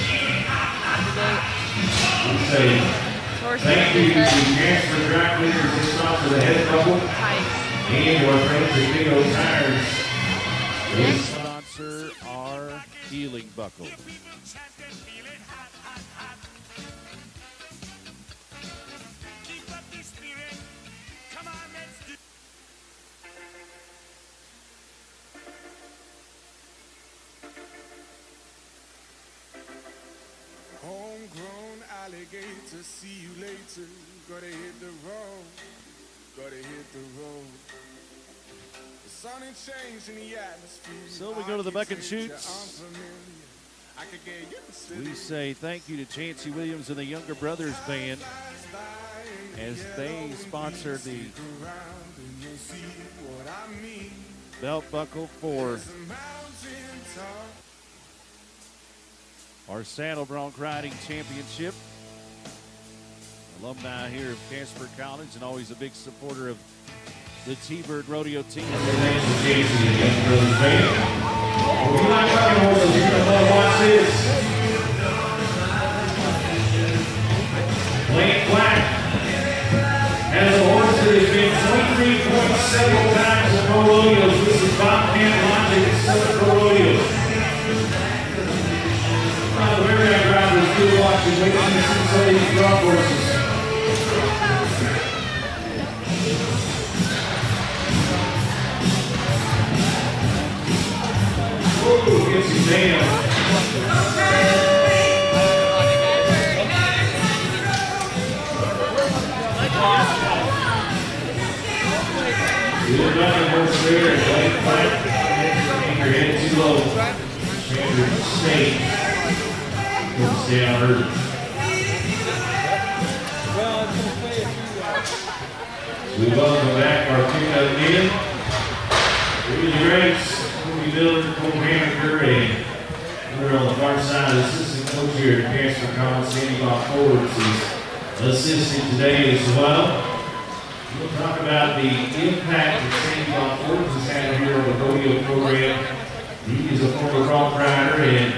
We say thank you to Jasper Dry Cleaners and sponsor the head buckle. And our friends at Big O Tires. Sponsor our healing buckle. Homegrown alligator, see you later. Gotta hit the road, gotta hit the road. The sun ain't changed in the atmosphere. So we go to the Buck and Shoots. I could get used to We say thank you to Chancey Williams and the Younger Brothers Band as they sponsor the belt buckle for our Saddle Bronc Riding Championship. Alumni here of Casper College and always a big supporter of the T-Bird Rodeo team. Thanks to Casey and the Young Brothers Band. If you like rocking horses, you're going to want to watch this. Lane Black has a horse that has been 23.7 times in pro rodeos. This is Bobcat Logic at 7 pro rodeos. The Bareback driver is good watching. Wait till you see some of these drop horses. Whoa, gets his hand. Good running horse there. Lane Black. Your head too low. Standard state. Stay on early. We welcome back our two-up men. Here's the greats, Cody Miller, Cole Hammaker, and we're on the far side, assistant coach here at Casper College, Sandy Bob Forbes is assisting today as well. We'll talk about the impact that Sandy Von Forbes has had here on the Rodeo program. He is a former bronc rider, and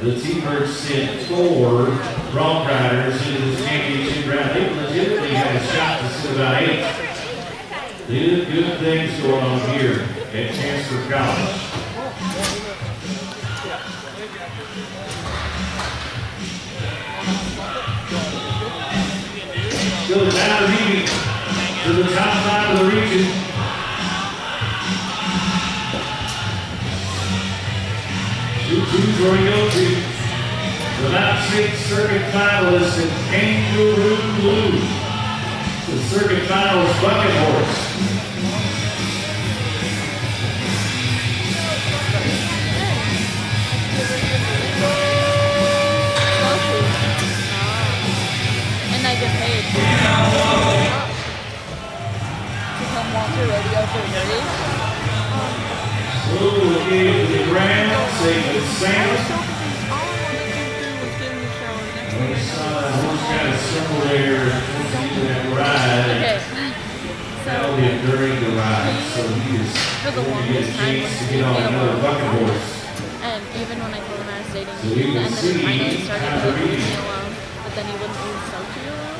the T-Birds sent 4 bronc riders into this championship round. They legitimately had a shot to sit about 8. Good things going on here at Chancellor College. Still down to Riggin, to the top side of the region. Who's where we go to? The Mount State Circuit finalists in Kangaroo Blue. The circuit finalist bucket horse. And I get paid to come walk the rodeo for free. So looking to the ground, say the same. We saw that horse kind of circle there into that ride. Okay. That'll be during the ride, so he is For the going to get a longest time, chance to get on another bucket horse. And even when I told him I was dating So him, you can and then see finally started how to leaving read. me alone, but then he wouldn't leave Sophie alone.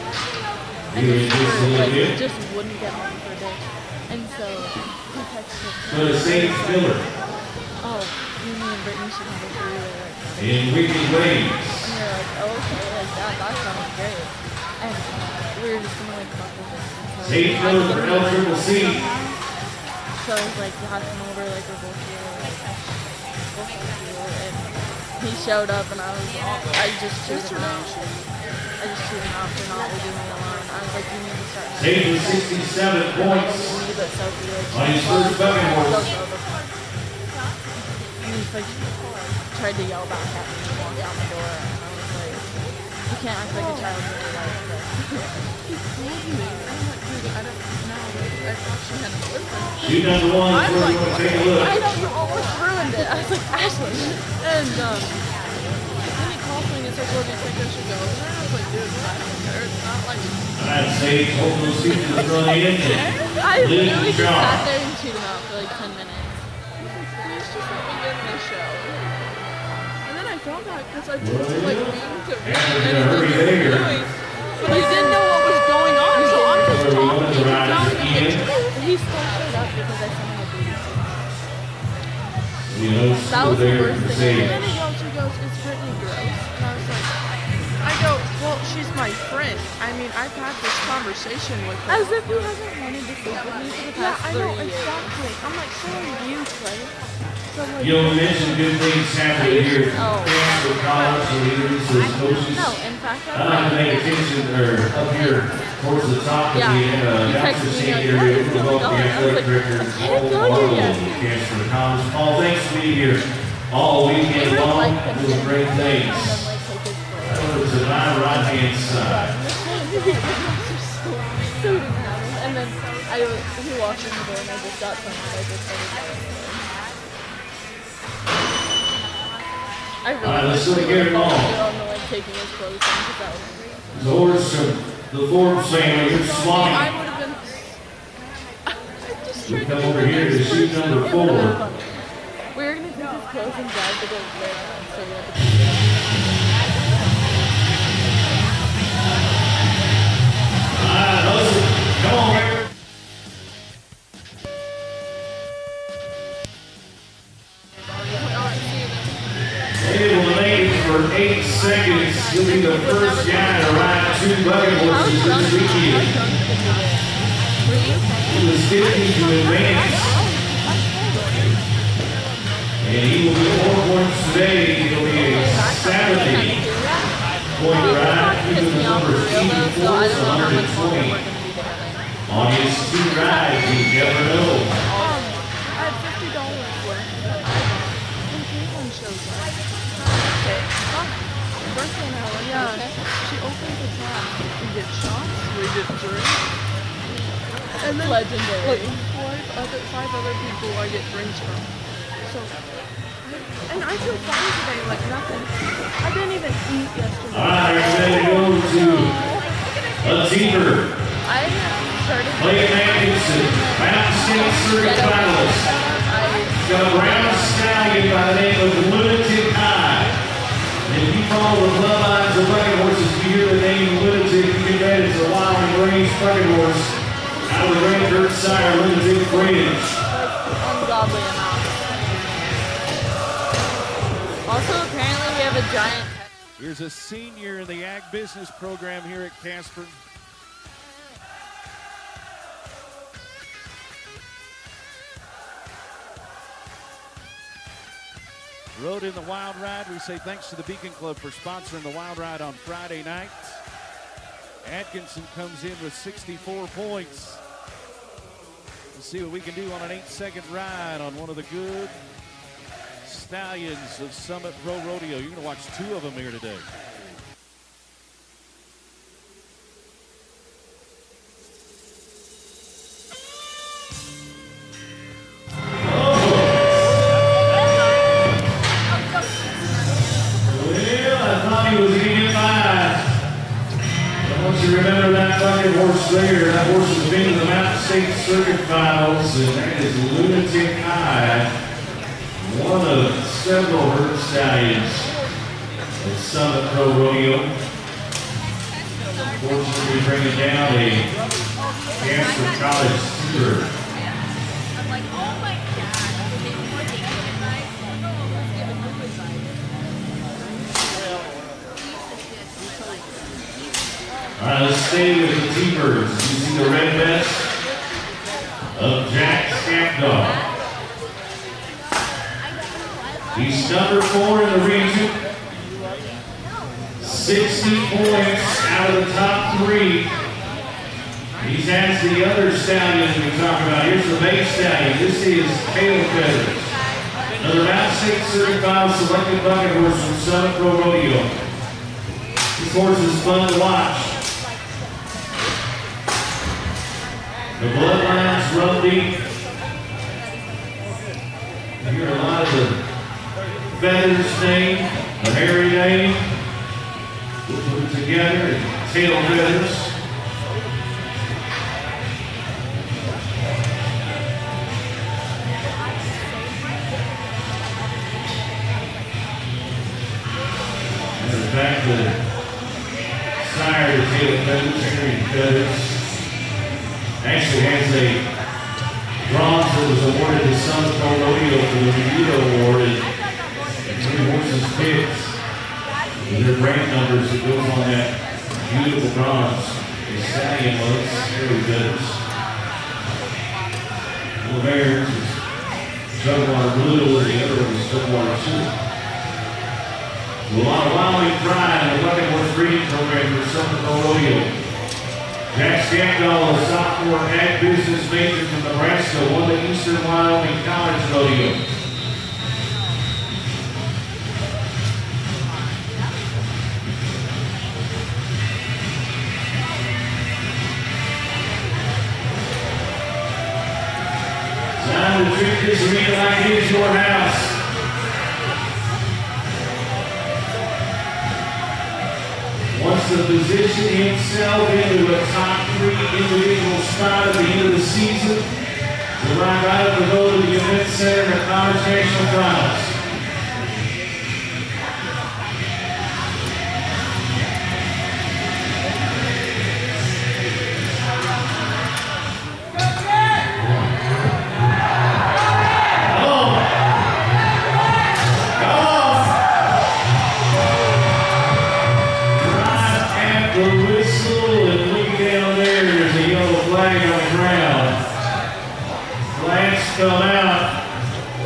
And Yeah, just, just a little like, bit. just wouldn't get home for a day. And so he texted me. So the same filler Oh, you and Brittany should have a three-way like that. in Wicked Waves. And you're like, oh, okay, like that sounds great. And we were just gonna like fuck with it. So Same I filler had to for get L him Triple C. So I was like, you have to come over, like we're both here, like we'll fuck you. And he showed up and I just chewed him out. I just chewed him out for not leaving me alone. I was like, you need to start. Taking 67 points Me, but Sophie, like, on his first bucket horse. and he's like tried to yell back at me and walk out the door, and I was like, you can't act like a child in your life. He told me. I'm like, dude, I don't know. I thought she had a boyfriend. Shoot number 1 is where we want to take a look. I know, you almost ruined it. I was like, Ashley. And then he calls me and he's like, well, do you think I should go? And I was like, dude, I don't care. It's not like. I'd say hope those seasons run in. I literally just sat there and chewed him out for like 10 minutes. Please just let me get in the show. And then I felt bad because I just like being to hurry there. but I didn't know what was going on, so I'm just Where we talking. wanted to ride Telling is him the Ian. truth. He still showed up because I sent him a booty. You know, That still was the there worst to thing say. And then he goes, is Brittany gross? And I was like, I go, well, she's my friend. I mean, I've had this conversation with her. As if he hasn't wanted to sleep with me for the Yeah, past I 3 know, years. exactly. I'm like, so are you, Clay? So I'm like, You know, we mentioned good things happening here at Oh. Chancellor College, the leaders, the coaches. No, in fact, I like to make attention, or up here towards the top of the Yeah. He Youngster texted me, State like, area. "What is We'll going go on?" the I was athletic like, director, "I all can't go Marvel, here yet." Chancellor College. Paul, thanks for being here all weekend long. Doing great things. Over to my right-hand side. And then he walked in the door and I just got something I just started yelling. I really All right, let's wish look we at it would've all. gone to like taking his clothes off because that was great. The horse from the Forbes family, here's I Swami. would have been. I just We tried come to over here to shoot number 4. We were gonna take his clothes and drive to go wear them, so we had to Come on, Eric. Able to make it for 8 seconds. He'll be the first guy to ride 2 bucket horses this weekend. He was 50 to advance. And he will be 4 points today. He'll be a 70-point ride. He was number 84, 120. On his 2 rides, you never know. I had $50 left. When Caitlin shows up. Okay. Birthday hour, yeah. She opens the trap. We get shots, we get drinks. And then legendary. like 5 other people I get drinks from. So and I feel fine today, like nothing. I didn't even eat yesterday. All right, ready to go to a teamer. I started. Lake Atkinson, Mountain State Circuit finalist. Got a brown stallion by the name of Lunatic High. And if you follow the bloodlines of bucket horses, you hear the name Lunatic, you can bet it's a wild and range bucket horse. Out of the Grand Dirt Sire, Lunatic Bridge. Ungodly amount. Also, apparently we have a giant. Here's a senior in the Ag Business program here at Casper. Rode in the Wild Ride. We say thanks to the Beacon Club for sponsoring the Wild Ride on Friday night. Atkinson comes in with 64 points. Let's see what we can do on an 8-second ride on one of the good stallions of Summit Pro Rodeo. You're going to watch two of them here today. Remember that bucket horse there. That horse has been to the Mountain State Circuit finals, and that is Lunatic High, one of several herd stallions at Summit Pro Rodeo. Unfortunately, bringing down a Casper College tour. All right, let's stay with the T-Birds. You see the red vest of Jack Scapdog. He's number 4 in the region. 60 points out of the top 3. He's has the other stallions we talk about. Here's the base stallion. This is Tail Feathers. Another Mountain State certified selected bucket horse from Summit Pro Rodeo. This horse is fun to watch. The bloodlines run deep. You hear a lot of the feathers name, the hairy name. We'll put it together and tail feathers. And back to the sire of the tail feathers, hairy feathers. Actually has a bronze that was awarded to Summit Pro Rodeo for the Rodeo Award, and 3 horses picked with their brand numbers that goes on that beautiful bronze. The stallion was very good. Little Bears is Jugwater Blue, and the other one is Jugwater 2. A lot of wilding pride in the bucket horse breeding program for Summit Pro Rodeo. Jack Scapdog, a sophomore ag business major from Nebraska, won the Eastern Wyoming College Rodeo. Time to treat this arena like it's your house. Wants to position himself into a top 3 individual spot at the end of the season to ride right up the road to the Event Center in the College National Finals. Come out.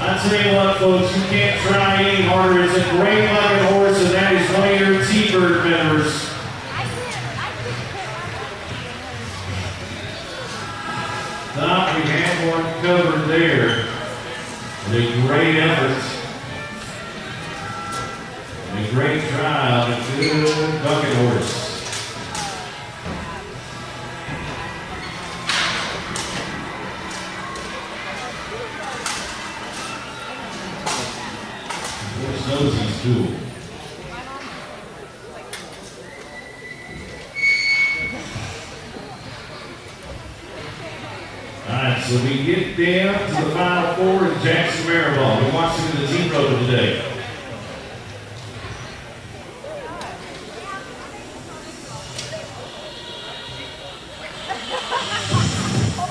I tell you what, folks, you can't try any harder. It's a great bucket horse, and that is one of your T-Bird members. Thought we had one covered there. And a great effort. And a great try on a good bucket horse. Knows he's cool. So we get down to the final four in Jackson Maribel. We're watching the team road today.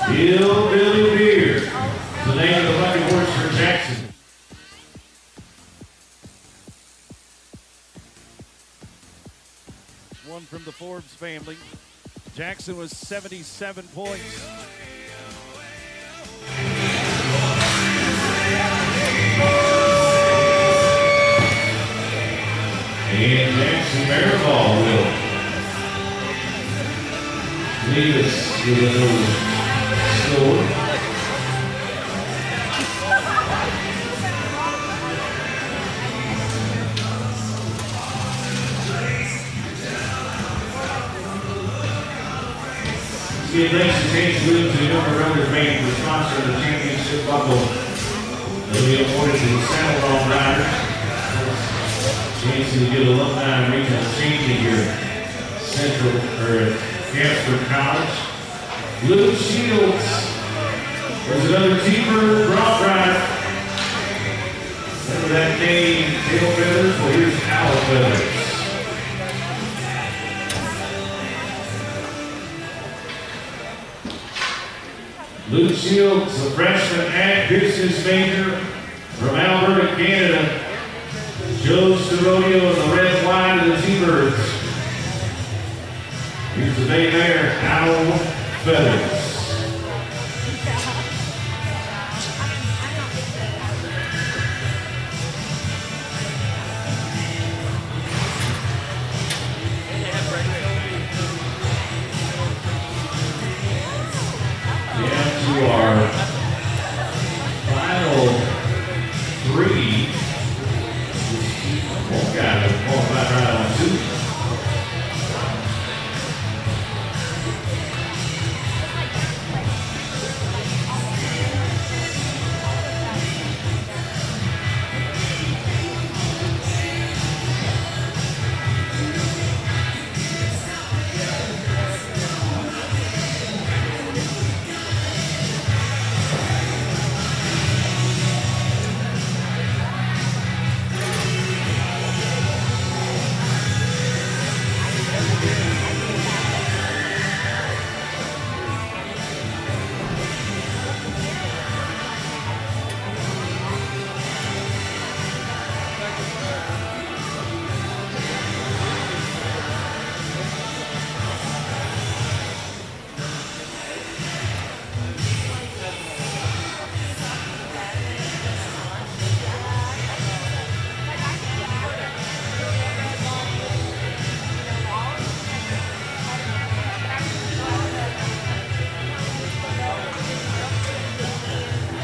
Hillbilly Beer, the name of the lucky horse for Jackson. One from the Forbes family. Jackson was 77 points. And Jackson Maribel will lead us to a little score. Thanks to James Williams and Number Brothers Bank for sponsoring the championship buckle. They'll be awarded to the Saddle Riders. Chance to get alumni and regional champion here at Central or at Casper College. Luke Shields was another keeper, drop rider. Remember that name, Tail Feathers? Well, here's Owl Feathers. Luke Shields, a freshman ag business major from Alberta, Canada, chose the rodeo in the red, white, and the T-Birds. Here's the bay mare, Owl Feathers. To our final three. One guy that qualified right on two.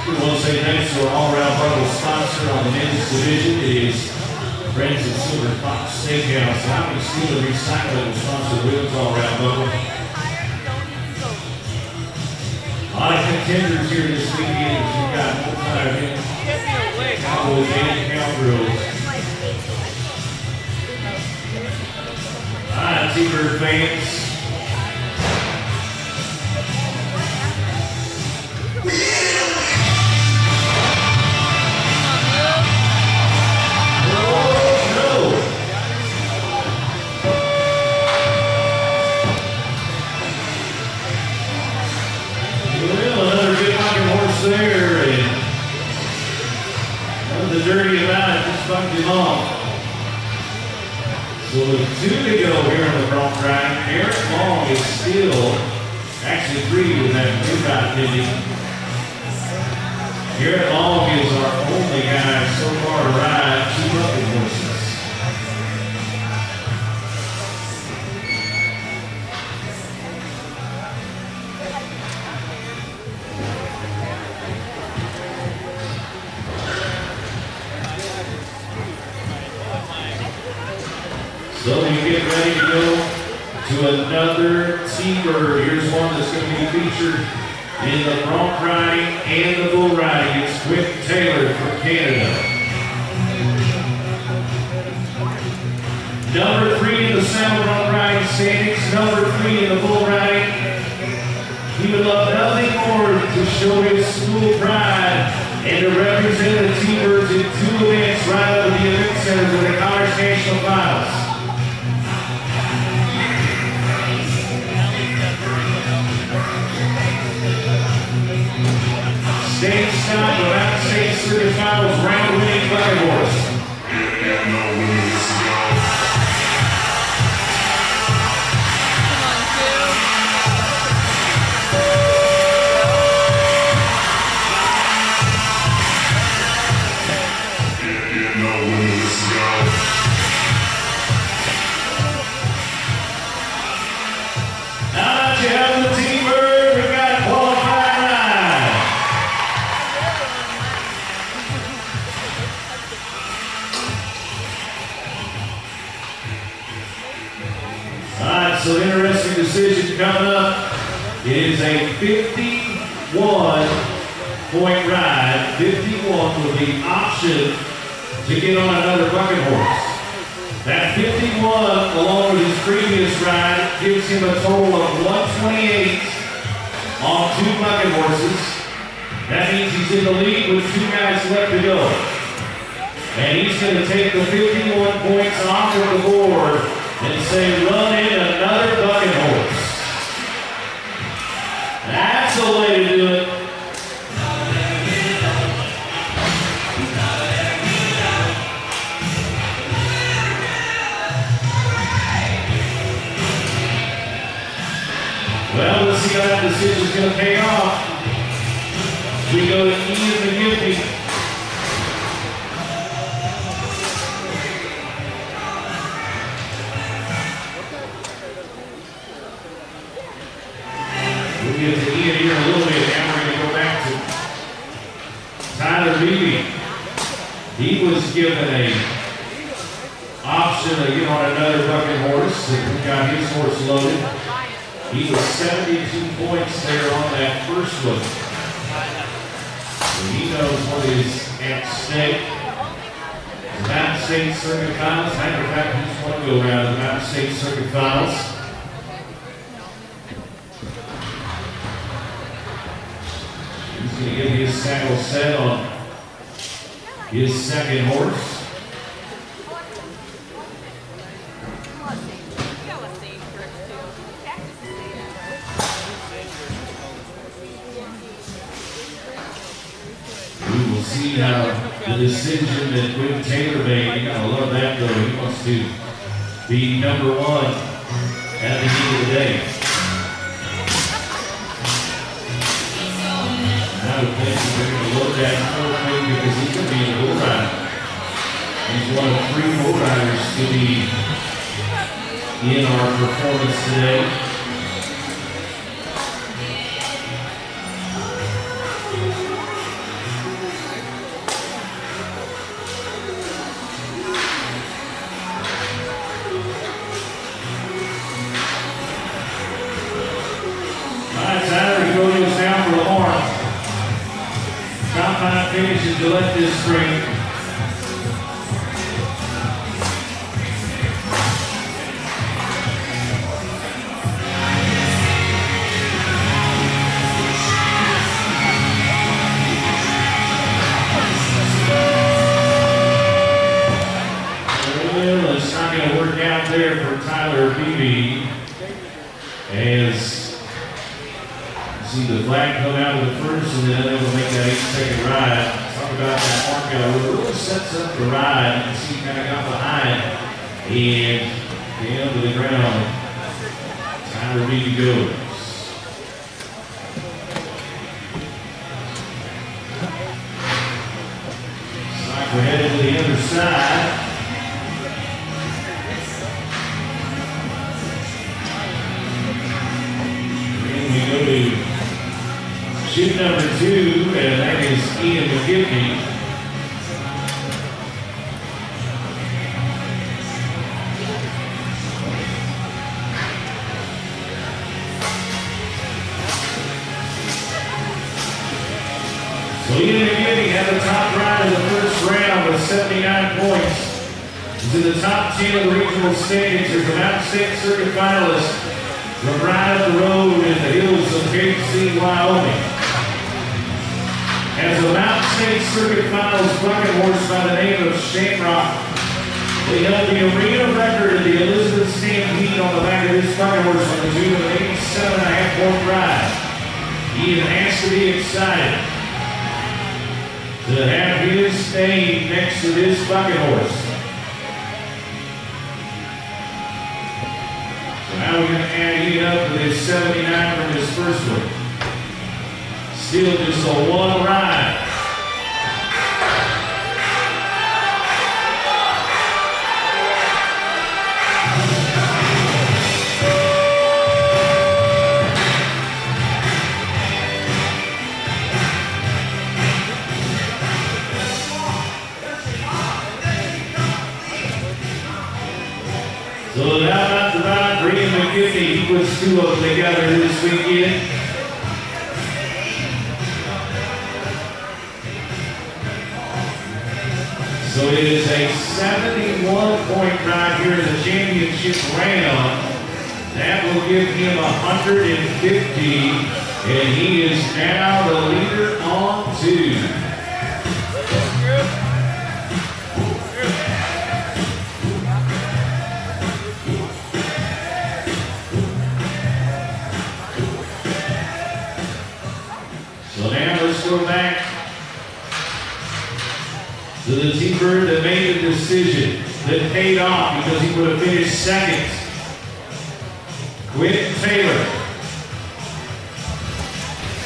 We want to say thanks to our all-around buckle sponsor on the men's division. It is Friends of Silver Fox Steakhouse. Albany Steel and Recycling will sponsor the women's all-around buckle. A lot of contenders here this weekend. We've got multi Cowboys and Cowgirls. All right, T-Bird fans. There and the dirty about it just bumped him off. So with 2 to go here in the front track, Eric Long is still actually 3 with that new guy pending. Eric Long is our only guy so far to ride 2 bucket horses. So you get ready to go to another T-Bird. Here's one that's going to be featured in the bronc riding and the bull riding. It's Quentin Taylor from Canada. Number 3 in the saddle bronc riding standings. Number 3 in the bull riding. He would love nothing more than to show his school pride and to represent the T-Birds in 2 events right out of the event center for the College National Finals. Stage stop, the Mountain State Circuit Finals round-winning bucket horse. So interesting decision coming up. It is a 51-point ride. 51 with the option to get on another bucket horse. That 51, along with his previous ride, gives him a total of 128 on 2 bucket horses. That means he's in the lead with 2 guys left to go. And he's going to take the 51 points off of the board and say, run in another bucket horse. That's the way to do it. Well, let's see how that decision's going to pay off. We go to Ian McGiffey. We'll get to Ian here in a little bit. Now we're going to go back to Tyler Beebe. He was given a option to get on another bucket horse. He got his horse loaded. He was 72 points there on that first one. So he knows what is at stake. The Mountain State Circuit Finals. Matter of fact, he just want to go around the Mountain State Circuit Finals. He's going to get his saddle set on his second horse. See how the decision that Quinn Taylor made, you gotta love that though. He wants to be number 1 at the end of the day. I would think we're going to look at Ropin because he could be a bull rider. He's one of 3 bull riders to be in our performance today. Finishes to let this spring. Well, it's not going to work out there for Tyler Beebe as see the flag come out of the first and then they'll make that 8-second ride. Talk about that mark out. It really sets up the ride. You can see he kind of got behind and down to the ground. Tyler Beebe goes. Like we're headed to the other side. And we go to chute number 2, and that is Ian McGiffey. So Ian McGiffey had the top ride of the first round with 79 points. He's in the top 10 of the regional standings as the Mountain State Circuit finalist from right up the road in the hills of Cave City, Wyoming. as a Mountain State Circuit Finals bucket horse by the name of Shamrock. They held the arena record of the Elizabeth Stampede on the back of this bucket horse on the tune of an 87.5 point ride. He has to be excited to have his name next to this bucket horse. So now we're going to add it up to this 79 from his first one. Still just a one ride. So now about the ride, Riggin McGiffey, he puts two of them together this weekend. So it is a 71-point ride here in the championship round. That will give him 150, and he is now the leader on two. So now let's go back to the T-Bird that made the decision, that paid off because he would have finished second. Quentin Taylor.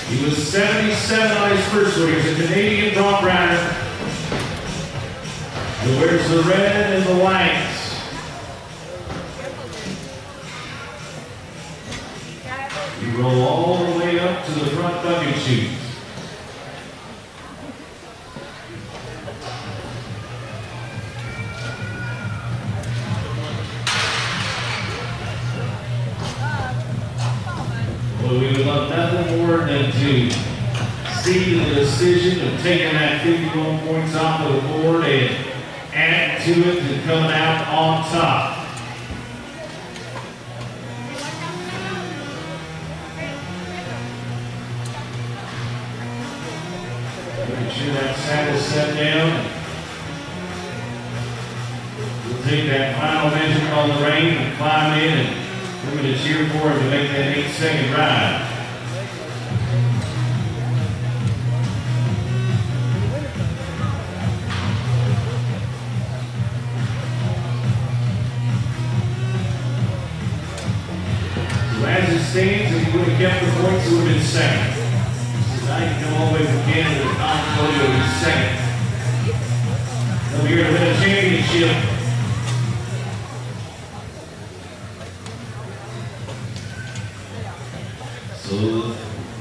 He was 77 on his first one. He was a Canadian dog rider who wears the red and the white. You roll all the way up to the front bucket chute. Well, we would love nothing more than to see the decision of taking that 51 points off of the board and add to it to come out on top. Making sure that saddle's set down. We'll take that final measure on the rein and climb in, and we're going to cheer for him to make that 8-second ride. So as it stands, if he would have kept the points, it would have been second. So now you come all the way from Canada to Rodeo to second. They'll be here to win a championship. So,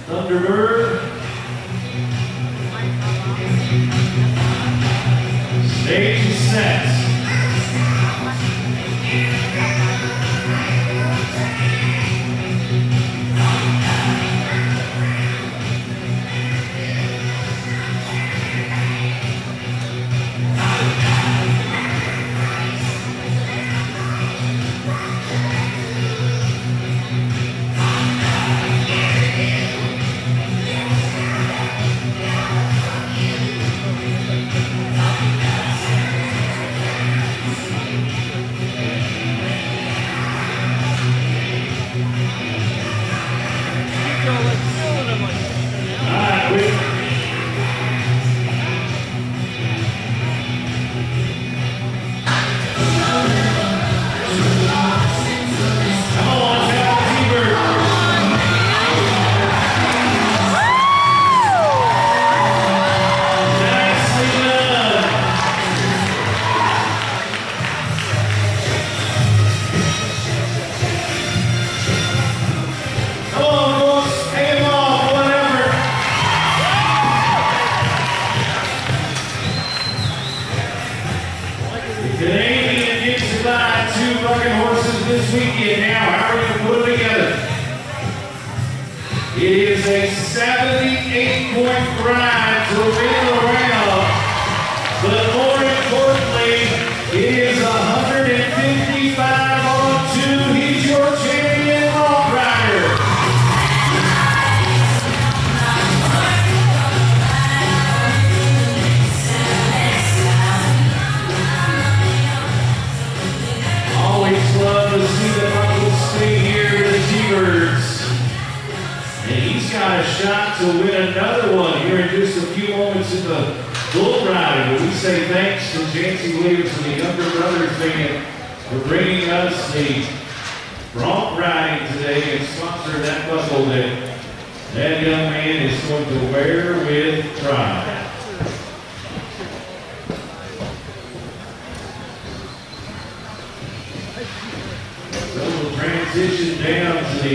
Thunderbird, stage is set. This weekend now, how are you going to put them together? It is a 78-point ride to win the round, but more importantly, it is 155 on 2. He's your champion rock rider. say thanks to Jancy Williams and the Younger Brothers Band for bringing us the bronc riding today and sponsor that buckle that young man is going to wear with pride. So we'll transition down to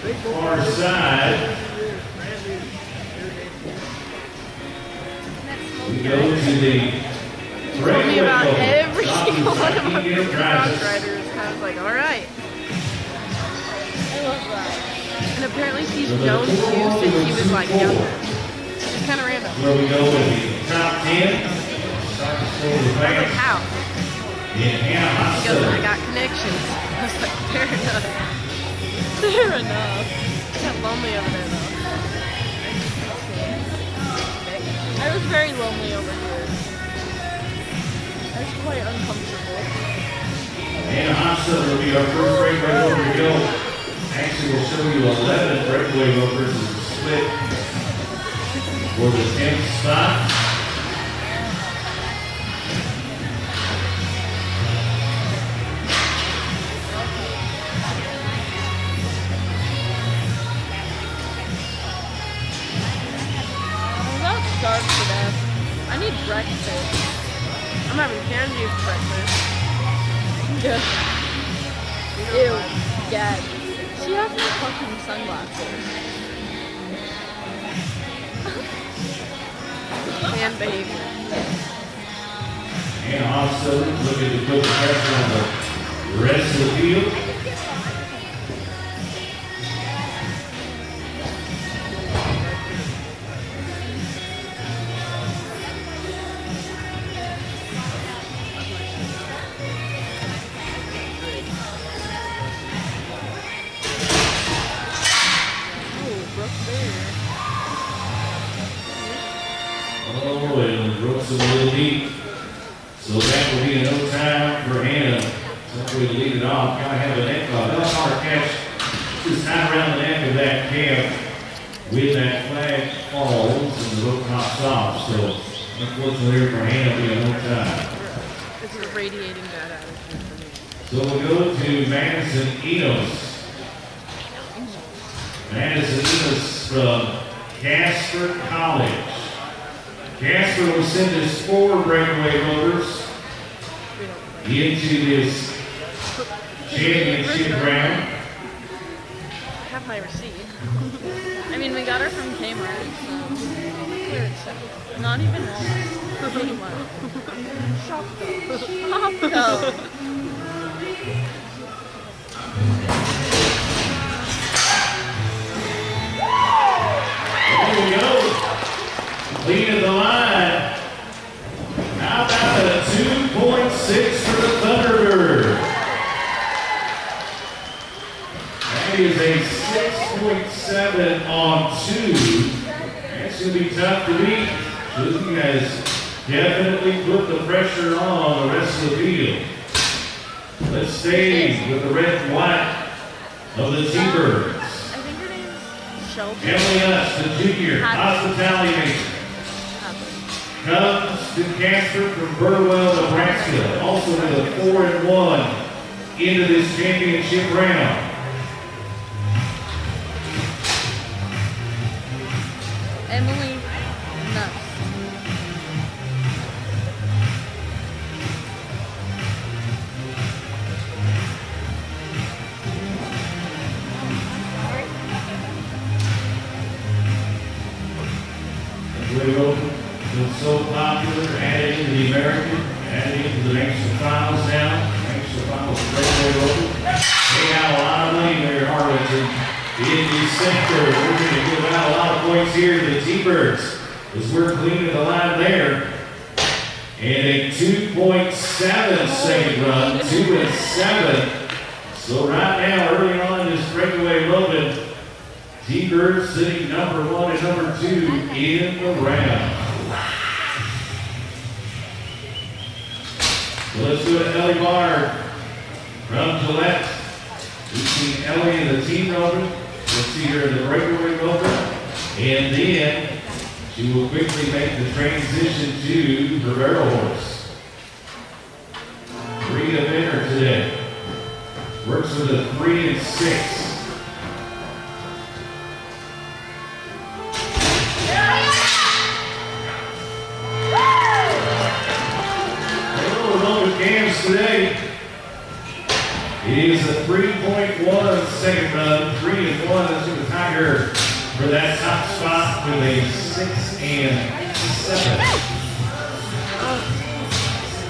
the far side. We go to the Breakaway about every Rocky single one of our Rocky cross riders. I was like, all right. I love that. And apparently she's known you since she was like younger. It's kind of random. Where we go with the top 10. I was like, how? In Hannah She goes, I Hospital. got connections. I was like, fair enough. Fair enough. I got lonely over there though. I was very lonely over here. I was quite uncomfortable. Hannah Hospital will be our first breakaway rover to go. Actually, we'll show you 11 breakaway rovers as a split for the 10th spot. I'm not starved to death. I need breakfast. I'm having candy for breakfast. Good. Ew. Gag. She has no fucking sunglasses. And behavior. And also looking to put the pressure on the rest of the field. Oh, and Brooks a little deep. So that will be a no time for Hannah. Hopefully to lead it off. Gotta have a neck off. That's hard catch. Just tied around the neck of that calf with that flag falls and the rope pops off. So unfortunately here for Hannah, it'll be a no time. This is radiating bad attitude for me. So we'll go to Madison Enos. Madison Enos from Casper College. Casper will send us 4 breakaway rovers into this championship round. I have my receipt. I mean, we got her from Kmart, so. Not even Walmart. Kmart. Shopko. There we go. Leading the line. How about a 2.6 for the Thunderbird? That is a 6.7 on 2. That's going to be tough to beat. Susan has definitely put the pressure on the rest of the field. Let's stay with the red and white of the T-Birds. I think her name's Shelby. Emily Us, the junior hospitality major. Comes to Casper from Burwell, Nebraska. Also with a 4-1 into this championship round. Emily Nuss. Breakaway Ropin been so popular, added into the American, added into the national finals now. National finals for Breakaway Ropin. They got a lot of money there, Arlington. In the center, we're going to give out a lot of points here to the T-Birds as we're cleaning the line there. And a 2.7 second run, 2-7. So right now, early on in this Breakaway Ropin, T-Birds sitting number 1 and number 2 in the round. So let's do it, Ellie Barr from Gillette. We've seen Ellie in the team rover. Let's see her in the breakaway rover. And then She will quickly make the transition to her barrel horse. Rita Benner today. Works with a 3 and 6. Today. It is a 3.1 second run, 3 and 1 to the Tiger for that top spot with a 6 and 7.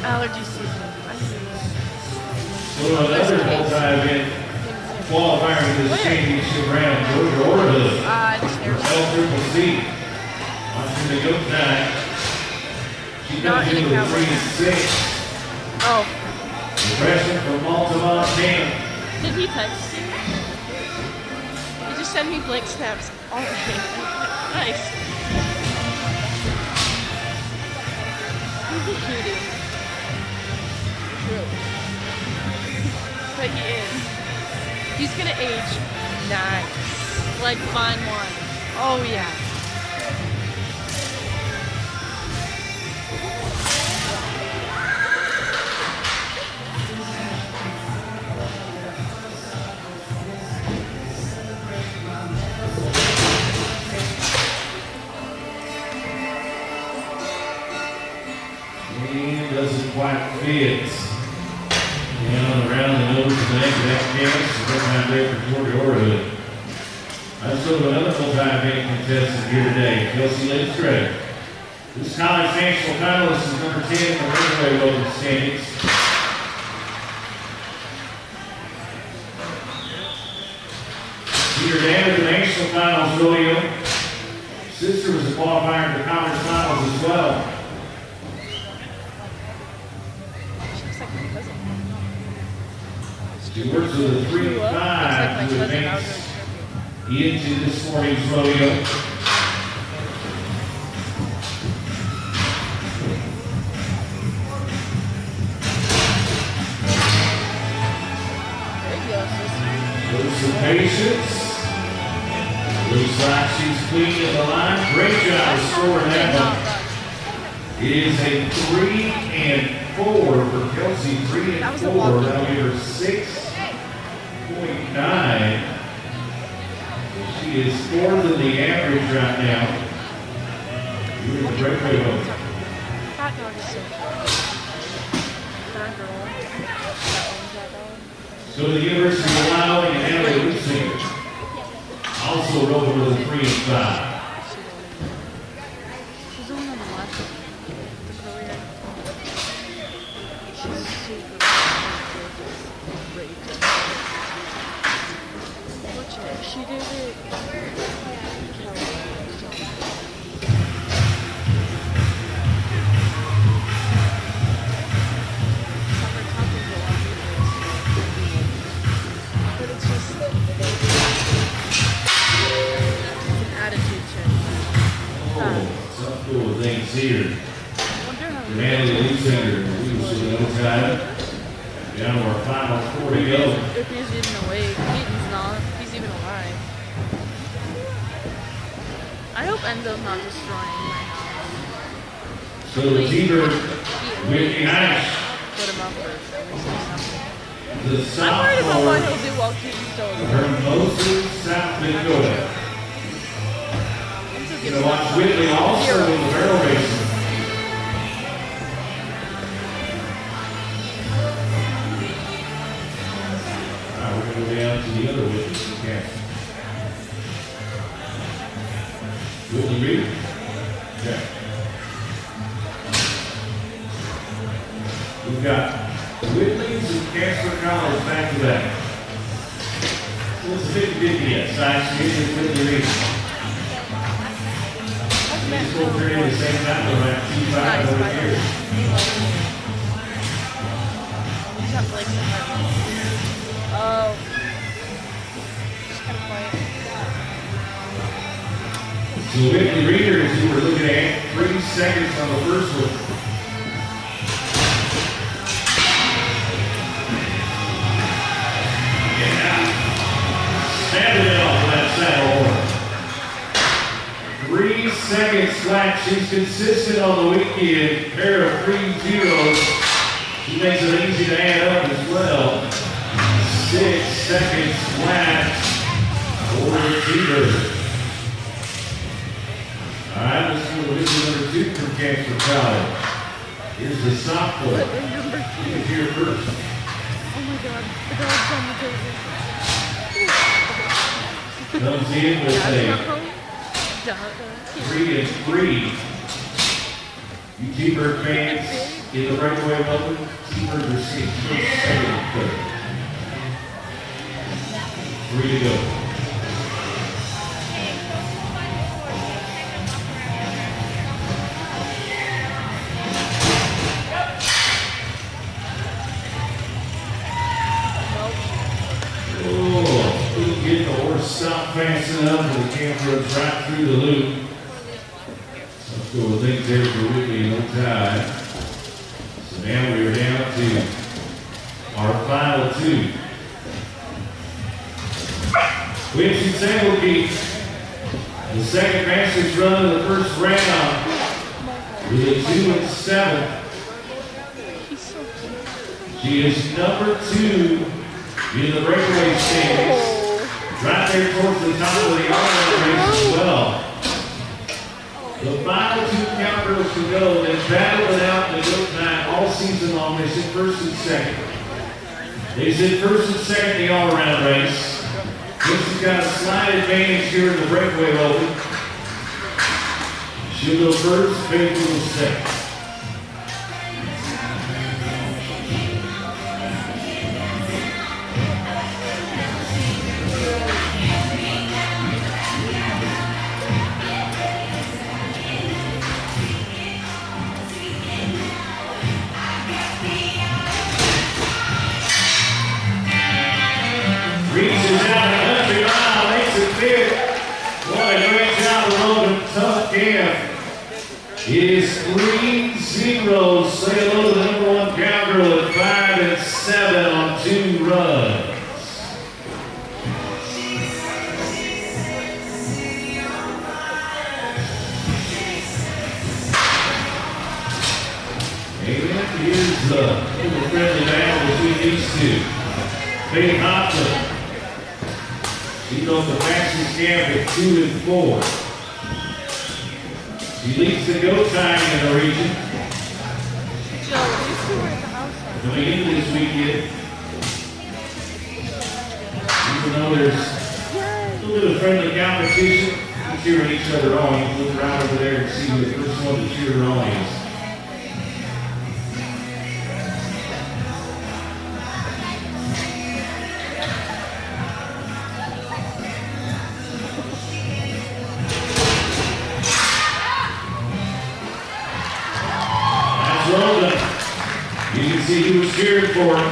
Allergy season. So another multi-event qualifier in this championship round, Georgia Orville. L-Triple-C. Watching the go time. She comes in with a 3 and 6. Oh. Impression from Malta, Montana. Did he text you? He just sent me Blake snaps. All right. Nice. He's a cutie. True. But he is. He's gonna age nice. Like fine wine. Oh yeah. Doesn't quite fit. Down around the nose of the neck of that canvas. Full-time day for Georgia Orville. Let's go to another full-time event contestant here today, Kelsey Lindstrom. This college national finalist is number 10 in the Breakaway voting standings. Peter Dan at the national finals rodeo. Sister was a qualifier in the conference finals as well. She works with a 3 and 5 to advance into this morning's rodeo. With some patience. Looks like she's clean at the line. Great job of scoring that one. It is a 3 and 4 for Kelsey. 3 and 4. That'll give her 6.9. She is 4th in the average right now. You're in the breakaway vote. That dog is so cute. That girl. So the University of Wyoming and Natalie Lucinger also rolled with a 3 and 5. She's the one on the left. The curly hair. She's super gorgeous. Watch it. She did it. Here. Natalie Lucinger, we will see no time. Down to our final 4 to go. If he's even awake, Keaton's not. He's even alive. I hope Enzo's not destroying my house. So it's either Whitney Nash, put him up first. the I'm worried about what sophomore he'll do while Keaton's still alive. Hermosa, South Dakota. You know, watch Whitley also in the barrel racing. All right, we're going to go down to the other Whitley. Okay. Whitley Reed. Okay. We've got Whitley's and Casper College back to back. So it's 50-50 yet. Side speed is Whitley Reed. These both are in the same time, they'll have 2-5 over here. Oh. Just kind of quiet. So Whitley Readers, who we're looking at 3 seconds on the first one. Yeah. Standing it off of that saddle. 3 seconds flat. She's consistent on the weekend. Pair of 3 zeros. She makes it easy to add up as well. 6 seconds flat for the T-Bird. All right, let's go with number 2 from Cancer College. Here's the sophomore. She's here first. Oh my god, the dog's on the table. Comes in with a 3 and 3. You T-Bird fans in the Breakaway Open, T-Bird are seeing first, second, and third. 3 to go. Get the horse stopped fast enough and the camp runs right through the loop. Let's go with things there for Whitney, no tie. So now we are down to our final 2. Quincy Singlekeep, the second fastest run of the first round with a 2 and 7. She is number 2 in the breakaway standings. Right there towards the top of the all-around race as well. The final 2 count girls to go. They've battled it out in the goat time all season long. They sit first and second. They sit first and second in the all-around race. This has got a slight advantage here in the breakaway open. She'll go first, Faith will go second. Reaches out a country mile, makes it fit. What a great job of Ropin. Tough camp. It is 3 zeros. Say hello to the number 1 cowgirl at 5 and 7 on 2 runs. And here's the little friendly battle between these 2. Faith Hopkins. She's on the fastest camp at 2 and 4. She leads the go time in the region. Coming into this weekend, even though there's a little bit of friendly competition, we're cheering each other on. You can look right over there and see who the first one to cheer on is. You can see who was cheering for him.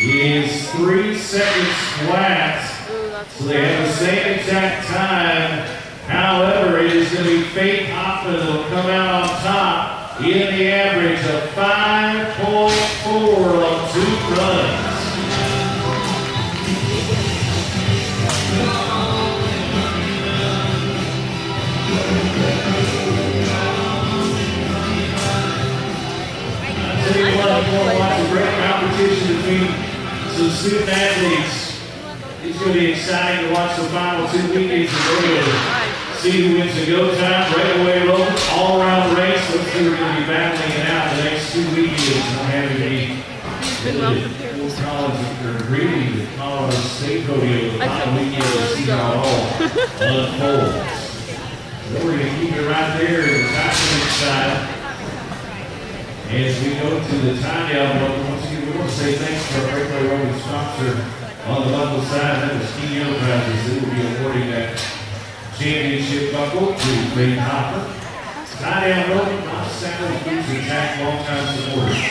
Is 3 seconds flat. So they have the same exact time. However, it is going to be Faith Hoffman that will come out on top in the average of 5.4 on 2 runs. Watch a great competition between some student athletes. It's going to be exciting to watch the final 2 weekends of Rodeo. See who wins the go time, breakaway rope, all-around race. Those 2 are going to be battling it out the next 2 weekends. I'm happy to be really the Colorado State Rodeo, the final weekend to see how it all unfolds. So we're going to keep it right there in the top side. As we go to the tie-down, once again, we want to say thanks to our Breakaway Ropin sponsor on the buckle side. That was Key Enterprises. They will be awarding that championship buckle to Faith Hopper. Tie-down Ropin, Los Santos Boots and Tack, longtime supporters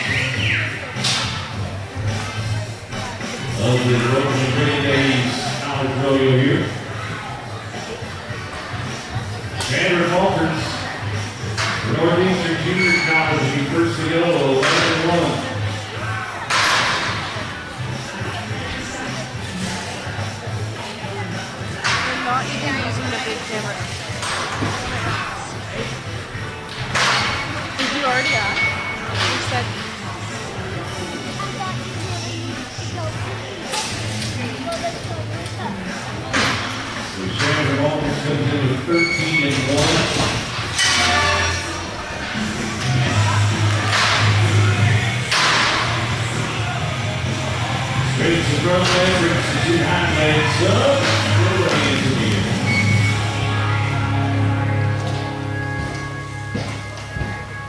of the Ropin and Riggin Days College Rodeo here. Chandler Falkers, Northeastern Junior College will be first to go, 11-1. They're not even using the big camera. 13-1. Straight to front leg, brings the two hind legs up. We're ready into the air.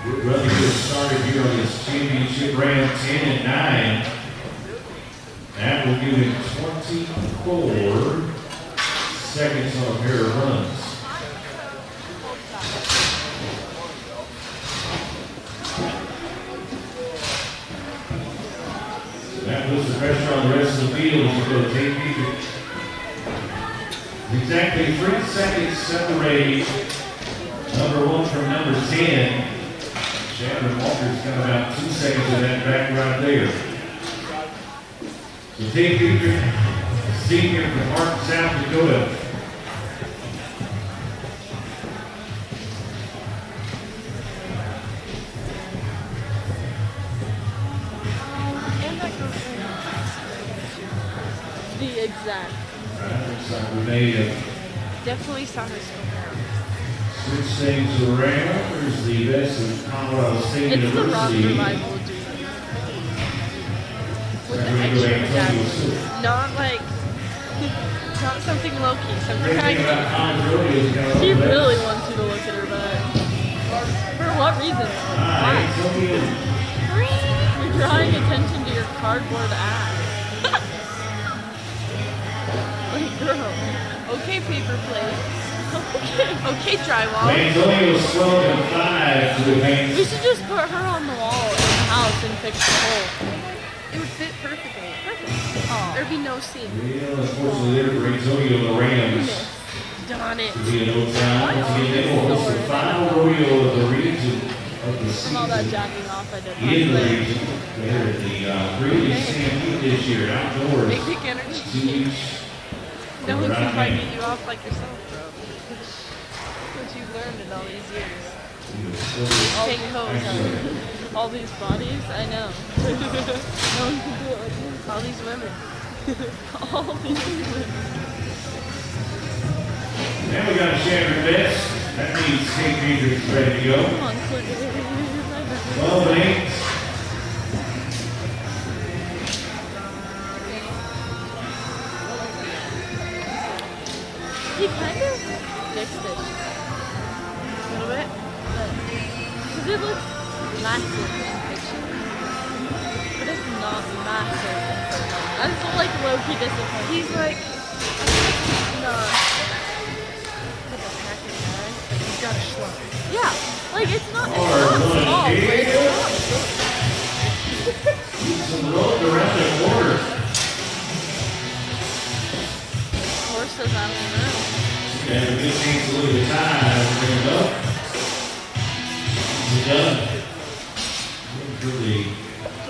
We're ready to get started here on this championship round 10 and 9. That will give him 24 seconds on a pair of runs. That puts the pressure on the rest of the field as you go take feet. Exactly 3 seconds separating number 1 from number 10. Shannon Walker's got about 2 seconds of that back right there. So take feet, senior from Martin, South Dakota. The exact. Looks like we made a Definitely saw her still switch things around. There's the best of Colorado State It's the rock University. revival, dude. with the Antonio extra Stewart. not like, not something low-key, something Great kind thing about of, Collins Rodeo is kind of She the really best. wants you to look at her butt. For what reason? Hi, Why? Antonio. You're drawing attention to your cardboard ass. Like, girl. okay, paper plate, okay, drywall. Antonio was 12-5 to the We paint. should just put her on the wall in the house and fix the hole. It would fit perfectly. Aw. There'd be no seam. Well, unfortunately there for Antonio and the Rams. Darn it. To be an old time. Once again, they will host the final rodeo of the region of the From all that season. jacking off I did In the last night. region. They're at the Greeley Stampede this year, outdoors. Big dick energy. 2 weeks. No one Right can quite hand. beat you off like yourself, bro. What you've learned in all these years. All, Take hose. all these bodies, I know. No one can do it like me. All these women. All these women. Now we got a Shattered Vest. That means Kate Hendricks is ready to go. Come on, click it. 12-8. He kind of fixed it. A little bit. Because it looks massive in picture. But it's not massive in person. I'm still like low-key disappointed. He's like, I think he's not like a packing guy, but he's got a schlub. Yeah, like it's not Or small, but it's yeah. not big. Some road around the corner. Horse says I don't know. And a good chance to look at the time. We're going to go. We're done. Looking for the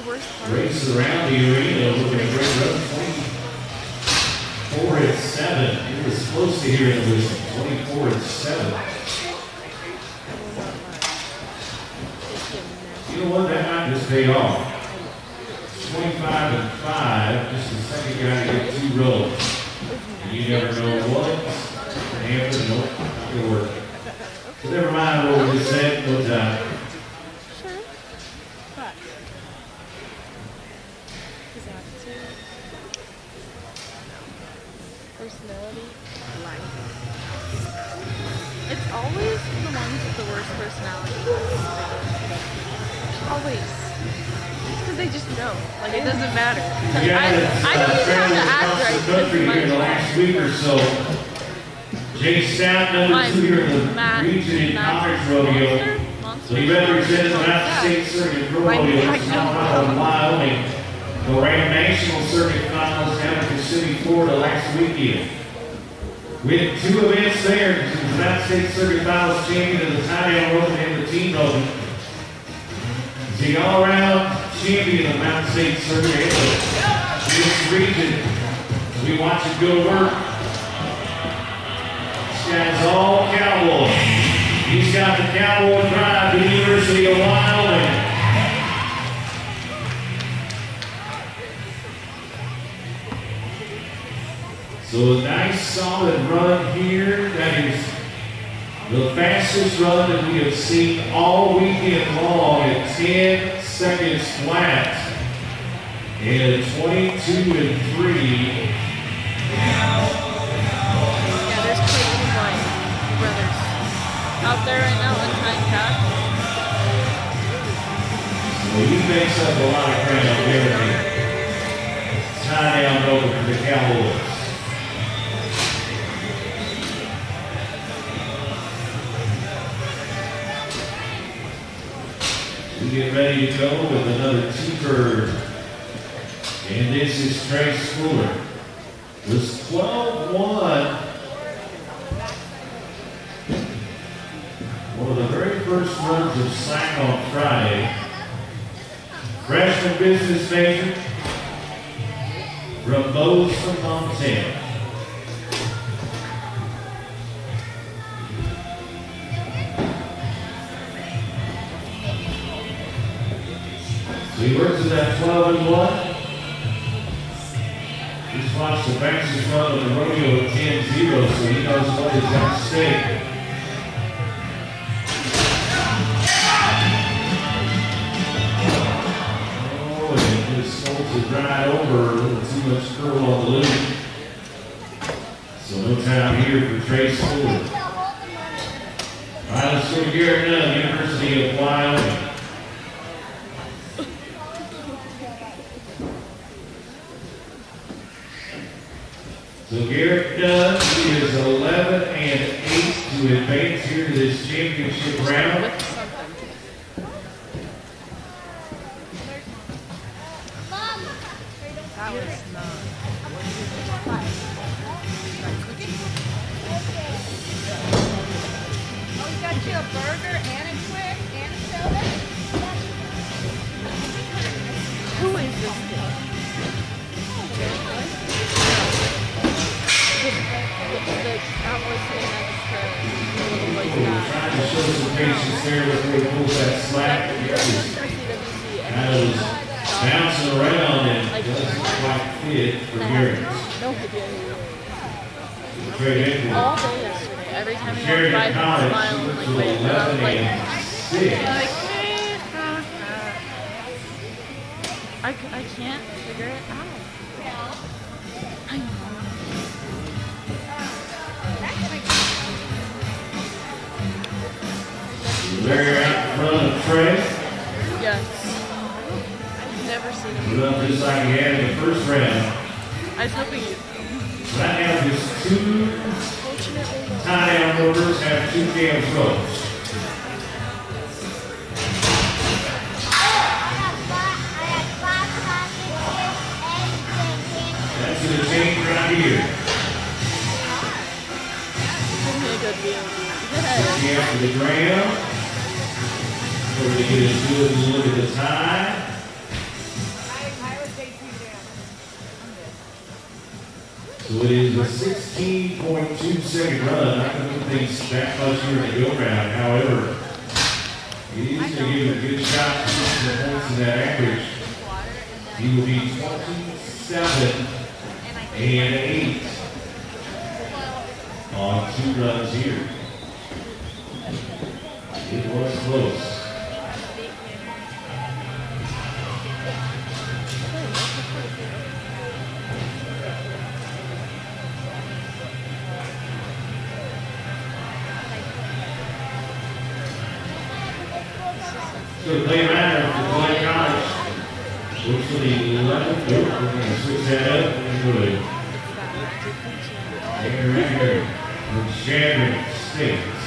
The worst part. race around the arena. Looking at great run. 24-7. It was close to here in the whistle. 24-7. You know what? That might just pay off. 25-5. Just the second guy to get 2 rolls. And you never know what. Hampton, nope, not gonna work. But never mind what we just said, no time. Sure. But his attitude, personality, life. It's always the ones with the worst personality. Always. It's because they just know. Like it doesn't matter. We got I don't even have to act across right the country because here in the my- last week or so. Jake Stout, number My 2 here in the Matt- region in Matt- College Rodeo. So he represents the Mountain State Circuit Pro My Rodeo in Matt- Colorado and Wyoming. The Ram National Circuit Finals down in City, Florida last weekend. We had 2 events there. He was the Mountain State Circuit Finals champion of the tie-down roping and the team roping. He's the all-around champion of the Mountain State Circuit in this region. We watch him go to work. This guy's all cowboy. He's got the cowboy drive to the University of Wyoming. So a nice solid run here. That is The fastest run that we have seen all weekend long at 10 seconds flat. And 22 and 3. Yeah, there's Clayton White, brothers, out there right now in time cap. So he makes up a lot of ground there. Tie down over for the Cowboys. We get ready to go with another T-bird. And this is Trace Fuller. It was 12-1. One of the very first runs of slack on Friday. Freshman business major from Bozeman, Montana. So he works at that 12-1. Just watched the fastest run of the rodeo at 10-0, so he knows what is at stake. Oh, and just holds it right over, a little too much curl on the loop. So no time here for Trace Fuller. All right, let's go to Garrett Dunn, University of Wyoming. So Garrett Dunn is 11 and 8 to advance here to this championship round. There before he pulls that slack. Kind of bouncing around and doesn't quite fit for Garrett. Great entry. All day yesterday, every time he Garrett walked by, College, he she smiled went like to wait, and I was 11 like, and 6. I can't figure it out. I know. Very out in front of Trey. Yes. I've never seen him. Run just like he had in the first round. I was hoping you. Right now, just two tie-down rovers have 2 cam throws. That's going to change right here. Give me a good view. Looking after the ground. We're going to get as good as a look at the tie. So it is a 16.2-second run. I don't think that much here in the go round. However, he's going to give a good shot to get the points in that average. He will be 27 and 8 on 2 runs here. It was close. So play around for Clay College. Looks for the 11th. We're going to switch that up. Good. Right here. From Shannon States.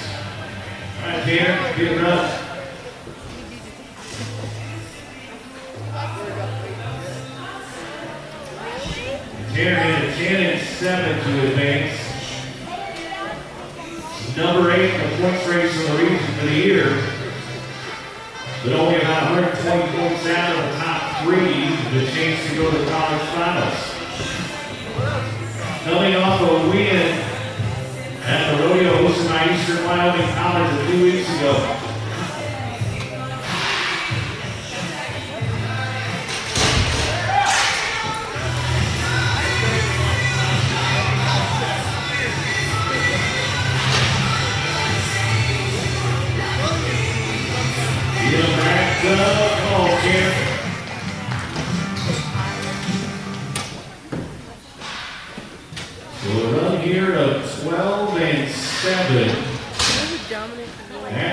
All right, Tanner, get it up. Tanner had a 10 and 7 to advance. Number 8 in the points race in the region for the year. But only about 120 points out of the top 3, the chance to go to the college finals. Coming off a win at the Rodeo hosted by Eastern Wyoming College a few weeks ago. That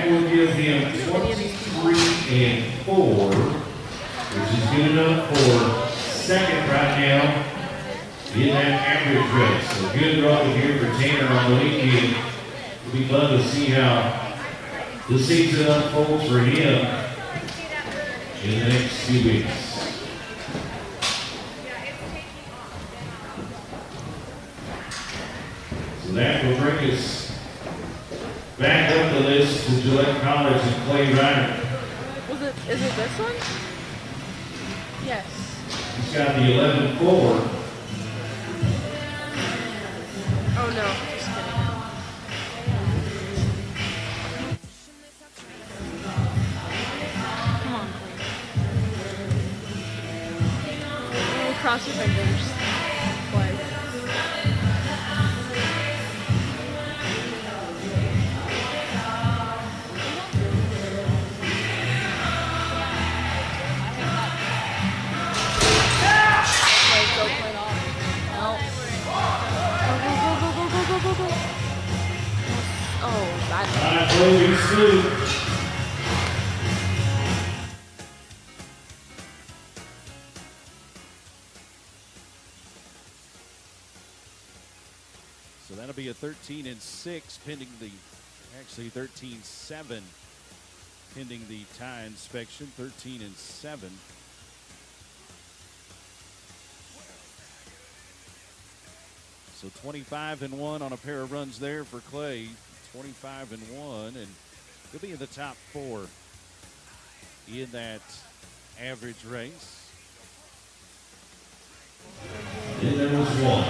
will give him 23-4, which is good enough for second right now in that average race. So good run here for Tanner on the weekend. It'll be fun to see how the season unfolds for him in the next few weeks. So that will bring us back up the list to Gillette College and Clay Ryder. Is it this one? Yes. He's got the 11-4. Oh no, just kidding. Come on, please. Cross your fingers. Play. So that'll be a 13-6 pending the, actually 13-7 pending the tie inspection. 13-7. So 25-1 on a pair of runs there for Clay. 25-1, and he'll be in the top 4 in that average race. And there was one.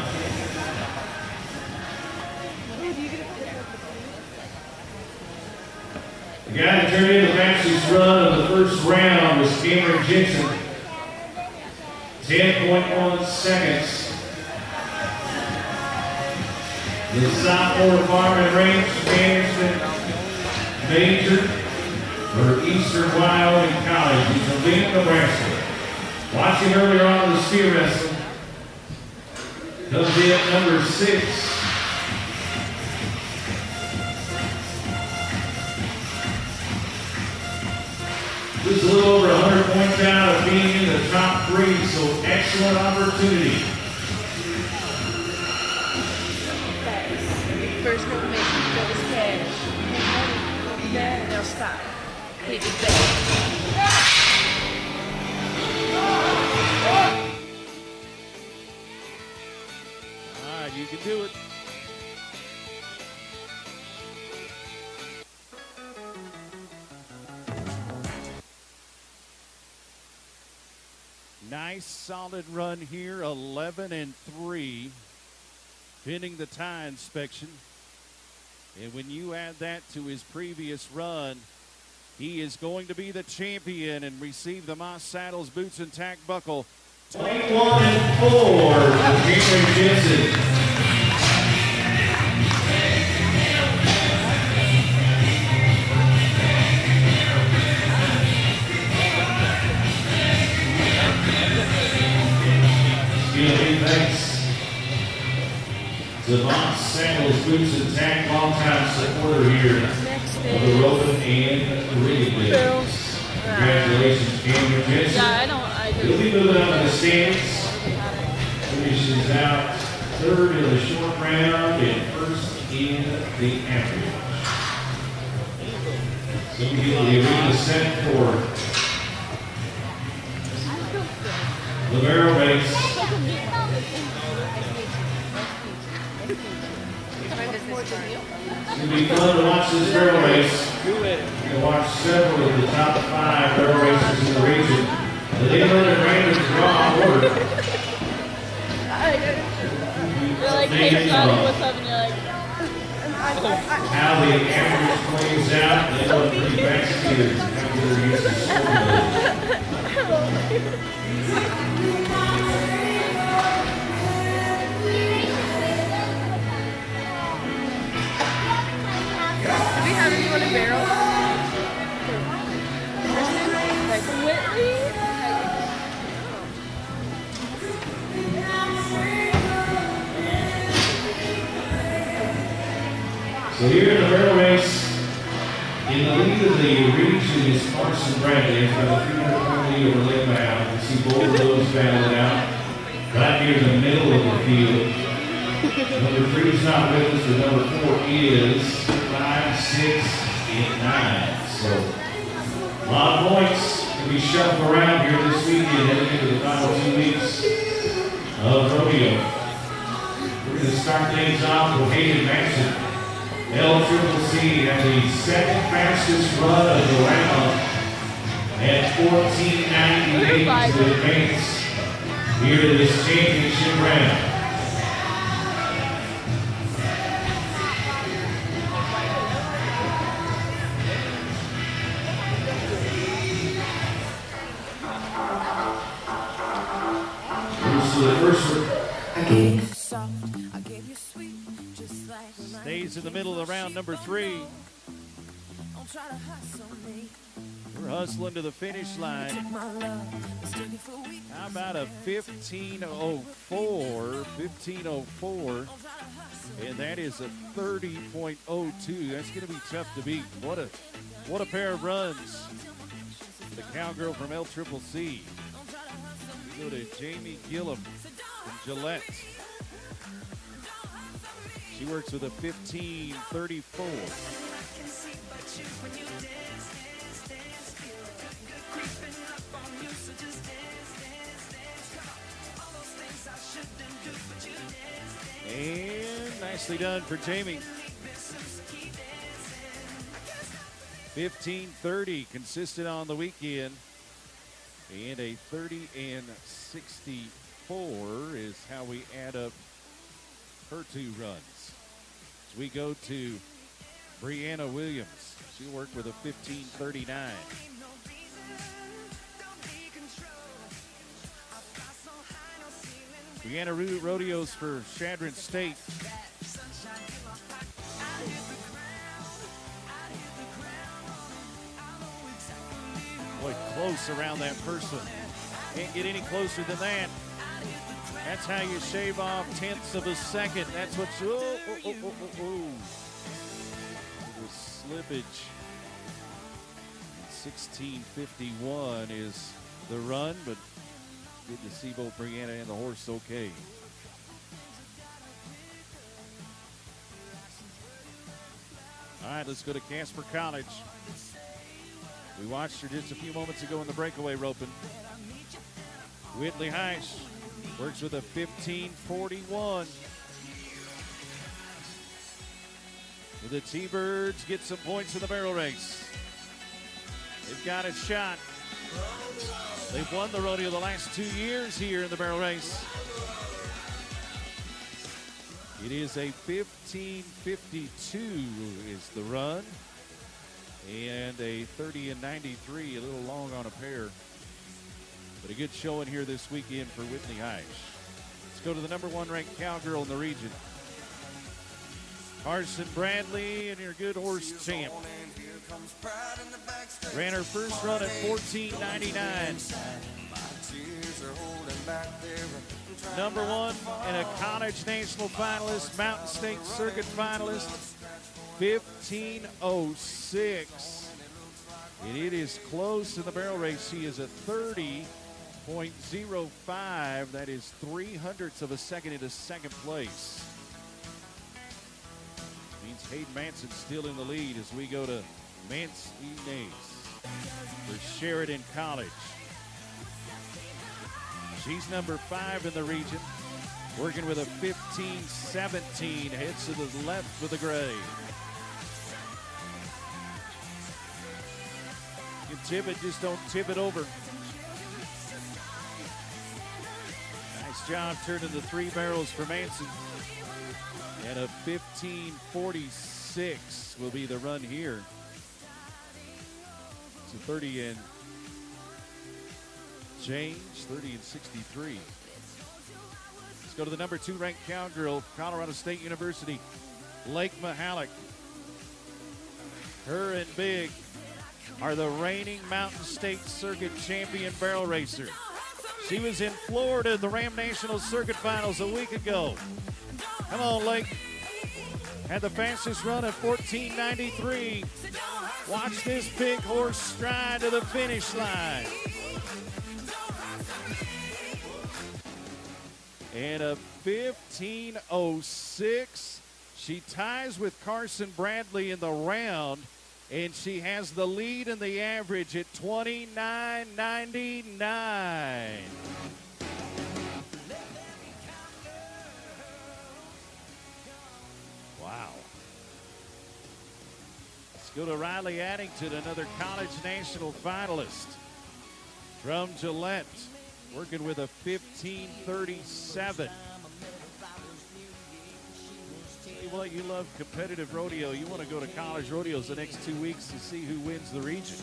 The guy that turned in the fastest run of the first round was Cameron Jensen. 10.1 seconds. The sophomore farm and range management major for Eastern Wyoming College. He's from Lincoln, Nebraska. Watching earlier on the spear wrestling. Comes in at number 6. Just a little over 100 points out of being in the top 3, so excellent opportunity. First confirmation, that was cash. Now stop. Hit it back. All right, you can do it. Nice solid run here, 11-3, pending the tie inspection. And when you add that to his previous run, he is going to be the champion and receive the Moss Saddles Boots and Tack Buckle. 21-4 for Cameron Jensen. Thanks to Moss Saddles Boots and Tack, longtime supporter here of the Ropin and Riggin. Congratulations, Cameron Jensen. Yeah, He'll be moving up in the stands. Finishes out 3rd in the short round and 1st in the average. So we get the arena set for the barrel race. It's going to be fun to watch this barrel race. You can watch several of the top 5 barrel racers in the region. But they know that random draw order. You're like, hey, Scotty, what's up? And you're like, How the average plays out, they know pretty fast kids after they're used to do we have anyone in barrel? Like Whitley? So So here in the barrel race, in the lead of the region is Carson Bradley. He's got a 300 lead over Lake Mount. You see both of those battling out right near the middle of the field. Number 3 is not with us, but number 4 is 5, 6, and 9. So a lot of points to be shuffled around here this weekend, heading into the final 2 weeks of Rodeo. We're going to start things off with Hayden Manson. LCCC at the second fastest run of the round at 14:98 to advance here to this championship round. So the first one. Stays in the middle of round number 3. We're hustling to the finish line. How about a 15:04? 15:04. And that is a 30.02. That's going to be tough to beat. What a pair of runs. The cowgirl from LCCC. We go to Jamie Gillum from Gillette. She works with a 15:34. And nicely done for Jamie. 15:30 consistent on the weekend. And a 30:64 is how we add up her 2 runs. As we go to Brianna Williams. She worked with a 15:39. Brianna rodeos for Chadron State. Boy, close around that first one. Can't get any closer than that. That's how you shave off tenths of a second. That's what you, The slippage. 16:51 is the run, but good to see both Brianna and the horse okay. All right, let's go to Casper College. We watched her just a few moments ago in the breakaway roping. Whitley Heisch works with a 15:41. The T-Birds get some points in the barrel race. They've got a shot. They've won the rodeo the last 2 years here in the barrel race. It is a 15:52 is the run. And a 30:93, a little long on a pair. But a good showing here this weekend for Whitney Heisch. Let's go to the number 1 ranked cowgirl in the region. Carson Bradley and your good horse champ. Ran her first run at 14:99. Number 1 and a college national finalist, Mountain State Circuit finalist. 15:06. And it is close in the barrel race. She is a 30.05. That is 0.03 of a second into second place. Means Hayden Manson's still in the lead as we go to Mance Inez for Sheridan College. She's number 5 in the region, working with a 15:17. Heads to the left with the gray. You tip it, just don't tip it over. Nice job turning the 3 barrels for Manson. And a 15:46 will be the run here. It's a 30 and change, 30:63. Let's go to the number 2 ranked cowgirl, Colorado State University, Lake Mahalik. Her and Big are the reigning Mountain State Circuit champion barrel racer. She was in Florida at the Ram National Circuit Finals a week ago. Come on, Lake. had the fastest run of 14:93. Watch this big horse stride to the finish line. And a 15:06. She ties with Carson Bradley in the round, and she has the lead in the average at 29:99. Wow. Let's go to Riley Addington, another college national finalist from Gillette, working with a 15:37. Well, you love competitive rodeo. You want to go to college rodeos the next 2 weeks to see who wins the region.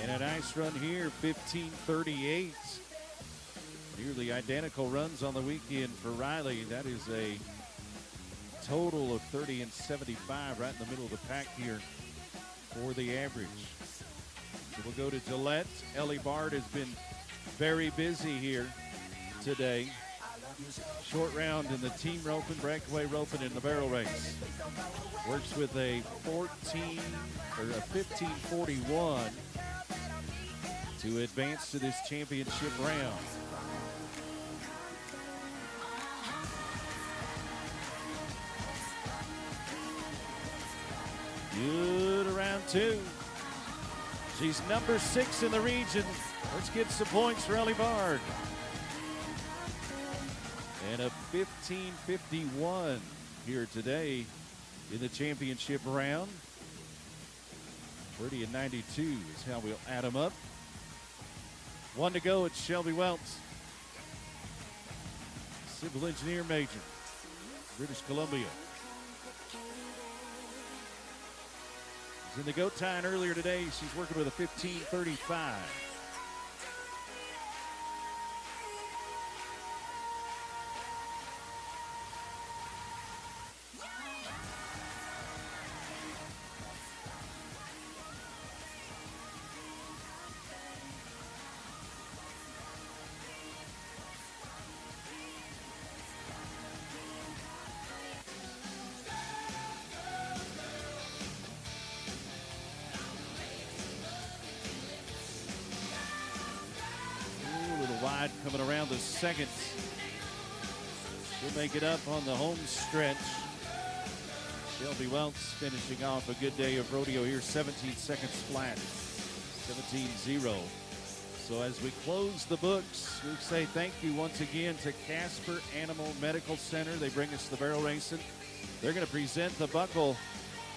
And a nice run here, 15:38. Nearly identical runs on the weekend for Riley. That is a total of 30 and 75, right in the middle of the pack here for the average. So we'll go to Gillette. Ellie Bard has been very busy here today. Short round in the team roping, breakaway roping in the barrel race. Works with a 15:41 to advance to this championship round. Good around two. She's number 6 in the region. Let's get some points for Ellie Bard. And a 15:51 here today in the championship round. 30 and 92 is how we'll add them up. 1 to go. It's Shelby Welts, civil engineer major, British Columbia. In the goat time earlier today, she's working with a 15:35. Coming around the second. She'll make it up on the home stretch. Shelby Welts finishing off a good day of rodeo here. 17 seconds flat. 17-0. So as we close the books, we say thank you once again to Casper Animal Medical Center. They bring us the barrel racing. They're going to present the buckle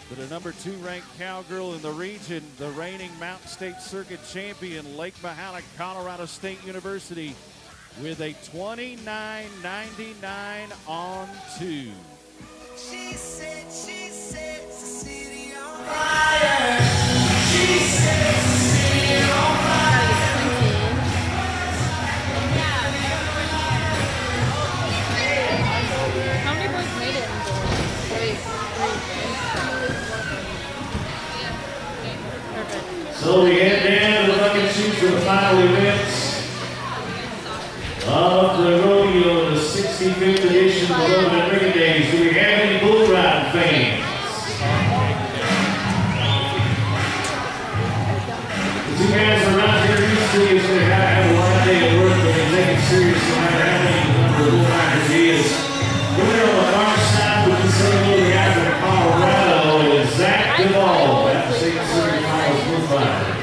to the number 2 ranked cowgirl in the region, the reigning Mountain State Circuit champion, Lake Mahala, Colorado State University, with a 29.99 on 2. She sets the city on fire. She sets the city on fire. How many boys made it in Three. Perfect. So we head down to the bucket shoot for the final events of the rodeo, the 65th edition of the Ropin and Riggin Days. Do we have any bull riding fans? The two guys are out here usually is going to have a long day at work, but they take it serious no matter how many number of bull riders he is. Winner on the far side with the same little guy from Colorado is Zach Duvall. That's the St. Circuit Finals bull rider.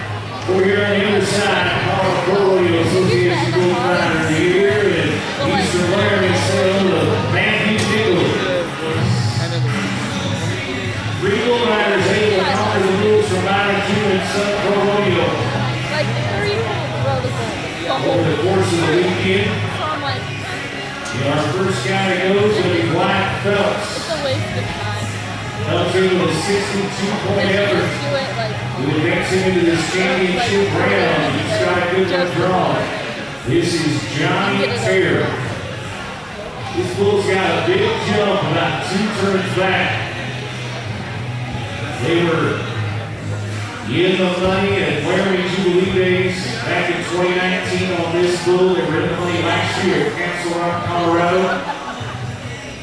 Over here on the other side, Colorado Rodeo Association Bull Rider of the Year, and Eastern Laramie Sale of Matthew Nichols. 3 bull riders able to conquer the rules from IQ and Sun Pro Rodeo. Like 3 rode the bull. Over the course of the weekend, So I'm like, our first guy to go is going to be Black Phelps. it's a waste of time. Phelps able with a 62-point effort. Just do it like. We advance him into this championship round. He's got a good one drawn. This is Johnny Fair. This bull's got a big jump about 2 turns back. They were in the money at Wearing Jubilee Days back in 2019 on this bull. They were in the money last year at Castle Rock, Colorado.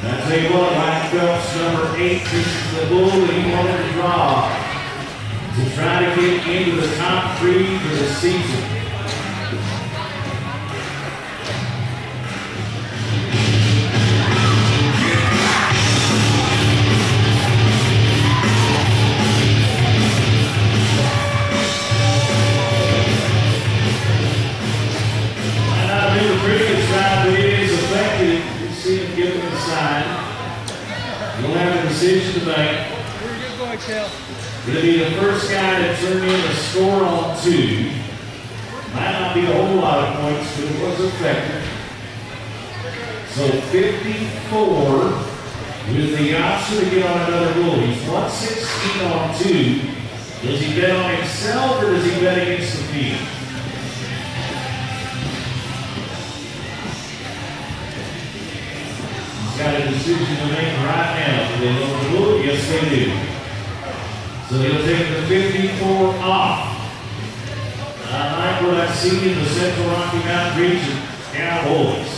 And I tell you what, Mike Phelps, number 8, this is the bull that he wanted to draw to try to get into the top 3 for the season. You'll have a decision to make. It'll be the first guy to turn in a score on 2. Might not be a whole lot of points, but it was effective. So 54 with the option to get on another bull. He's 116 on 2. Does he bet on himself or does he bet against the field? Got a decision to make right now. Do they know the bull? Yes, they do. So he'll take the 54 off. I like what I see in the Central Rocky Mountain region. Cowboys.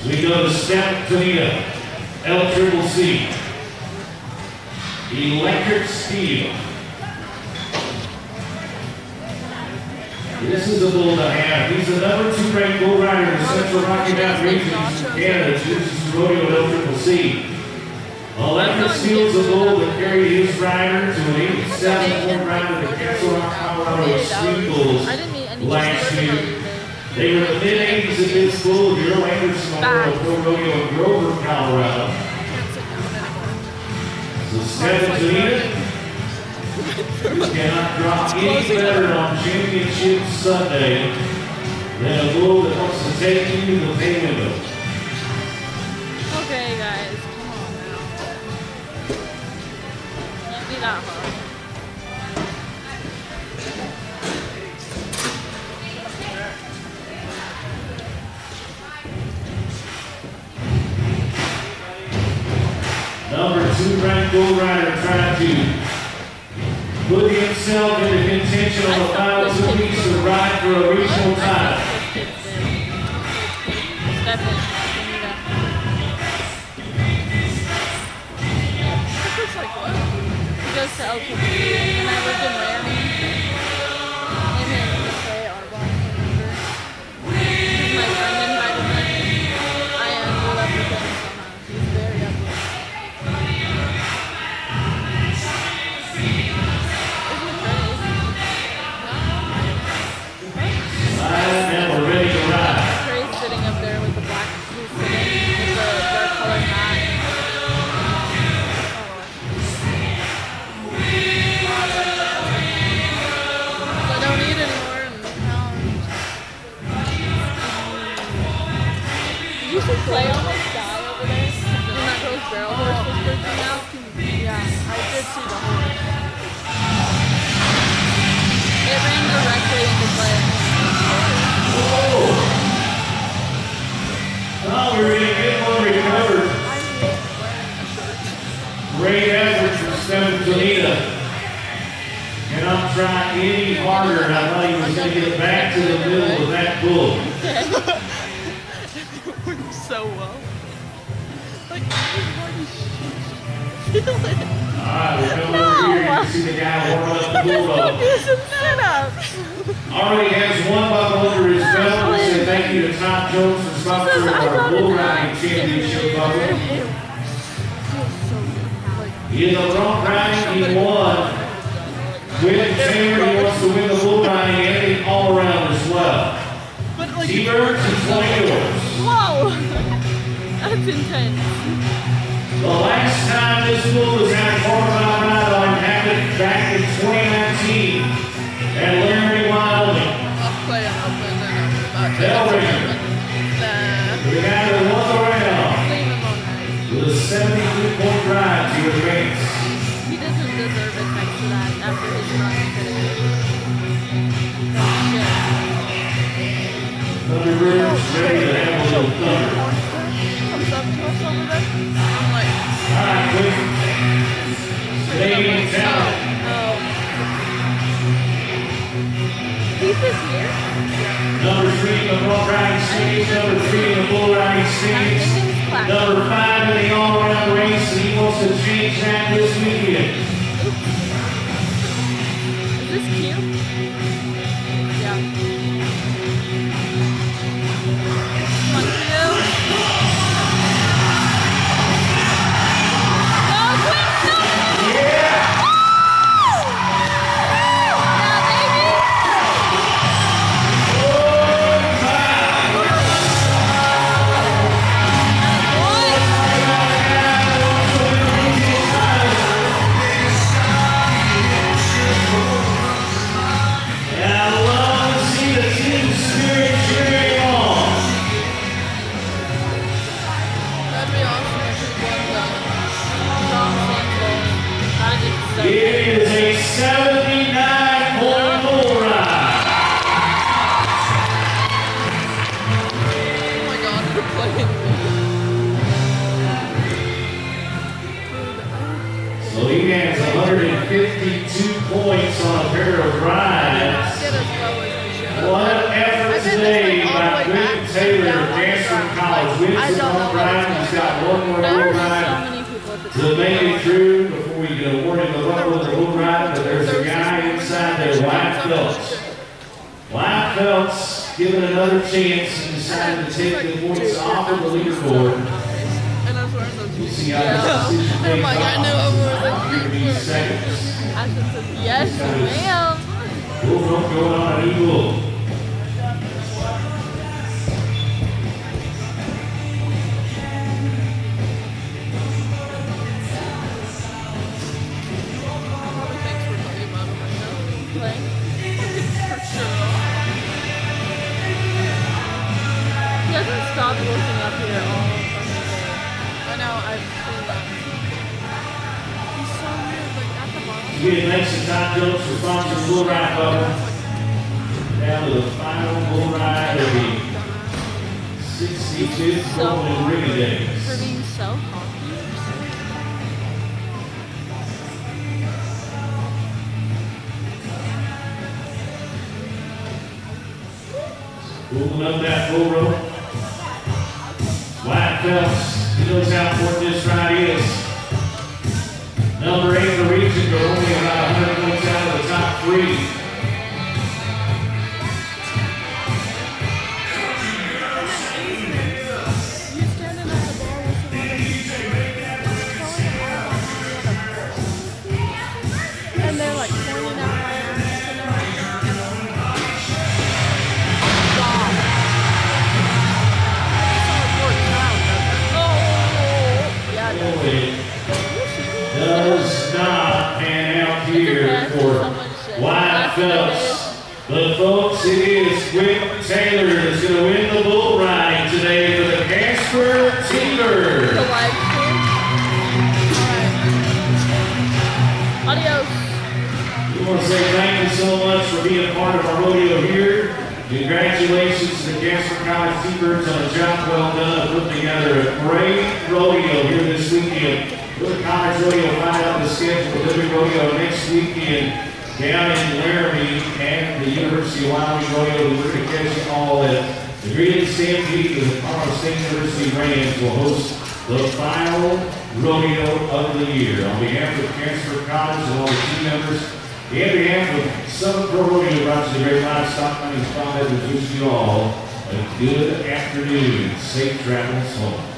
So we go to Step Tonita, L-Triple-C. Electric Steel. This is a bull to have. He's the number 2 ranked bull rider in the Central Rocky Mountain region in Canada. This is Rodeo L-Triple-C. Electric Steel is a bull that carried his rider to an 87-point round at the Castle Rock, Colorado Sweet Bulls last year. They were in the mid-80s at this bull. Earl Anderson on Pro Rodeo in Grover, Colorado. So 7 to it. You cannot drop any better on Championship Sunday than a bull that wants to take you to the pay window. Okay, guys, come on now. Can't be that hard. Number 2 ranked bull rider trying to put himself into contention on the final 2 weeks to ride for a regional title. He goes to LPP, and I lived in Miami. Him and Trey Arbon, remember? My friend invited me. I ended up with him somehow. He's very ugly. Now we're ready to ride. Trey's sitting up there with the black, he's sitting with the dark colored hat. So I don't eat anymore. And now did you see Clay almost die over there? When that girl's barrel horse was freaking out? Yeah, I did see the horse. It ran directly into Clay. Oh, we're going to get one recovered. Great effort from Stephen Tonita. Cannot try any harder. I thought he was going to get back to the middle of that bull. It worked so well. Like, everybody's feeling it. All right, we'll come over here. You can see the guy warming up the bull. Do some sit-ups. Already has 1 buckle under his belt. We say thank you to Tom Jones for sponsoring our bull riding championship buckle. In the rock riding, he won. With Taylor, he wants to win the bull riding and the all-around as well. T-Birds and 20 yours. Whoa! That's intense. The last time this bull was at Colorado happened back in 2019 at Laramie, Wyoming. The guy that won the round with a 73 Bridge ready to have a little thunder. Comes up to us over there. I'm like, All right, quick. Canadian talent. Keith is here. Number 3 in the front riding stage, number 3 in the bull riding stage, number 5 in the all-around race, and he wants to change that this weekend. Is this cute? Yeah. Come on, Q. Go, quick, no! Yeah! It is a 79-point bull ride. oh my god, we're playing. So he has 152 points on a pair of rides. Get as low as we should. What an effort today by Quentin Taylor of Dancer College. Wins his own ride. He's got one more bull There's so ride many people at the to make it through before we get awarded the level of the bull ride. But there's a guy inside there, Wyatt Phelps. Wyatt Phelps given another chance and decided to take the points off of the leaderboard. And I was wearing those. We'll see how this decision I'm plays like, I knew out. I was Give me seconds. Ashton says, yes, ma'am. Bull rope going on an eagle. Probably thanks for talking about it myself. Playing. For sure. He doesn't stop looking up here all fucking day. I know, I've seen that. He's so weird, like at the bottom. Again, thanks to Todd Jones for sponsoring the bull ride cover. Down to the final bull ride of the 65th Ropin Riggin For Days. being so cocky. Moving up that bull rope. Wyatt Phelps, he knows how important this ride is. Number 8 in the region, but only about 100 points out of the top 3. You standing at the bar with someone and they're like pointing out my ass and It does not pan out here for Wyatt Phelps. But folks, it is Quentin Taylor that's going to win the bull riding today for the Casper The Timber. live stream. Adios. We want to say thank you so much for being a part of our rodeo here. Congratulations to the Casper College T-Birds on a job well done of putting together a great rodeo here this weekend. Go to College Rodeo, find out the schedule for Liberty Rodeo next weekend down in Laramie and the University of Wyoming Rodeo. We're going to catch you all at the Green Stampede. The Colorado State University Rams will host the final rodeo of the year. On behalf of Casper College and all the team members, and on behalf of Southern Pro Rodeo, brought to the Great Livestock Money Spot, we wish you all a good afternoon. Safe travels home.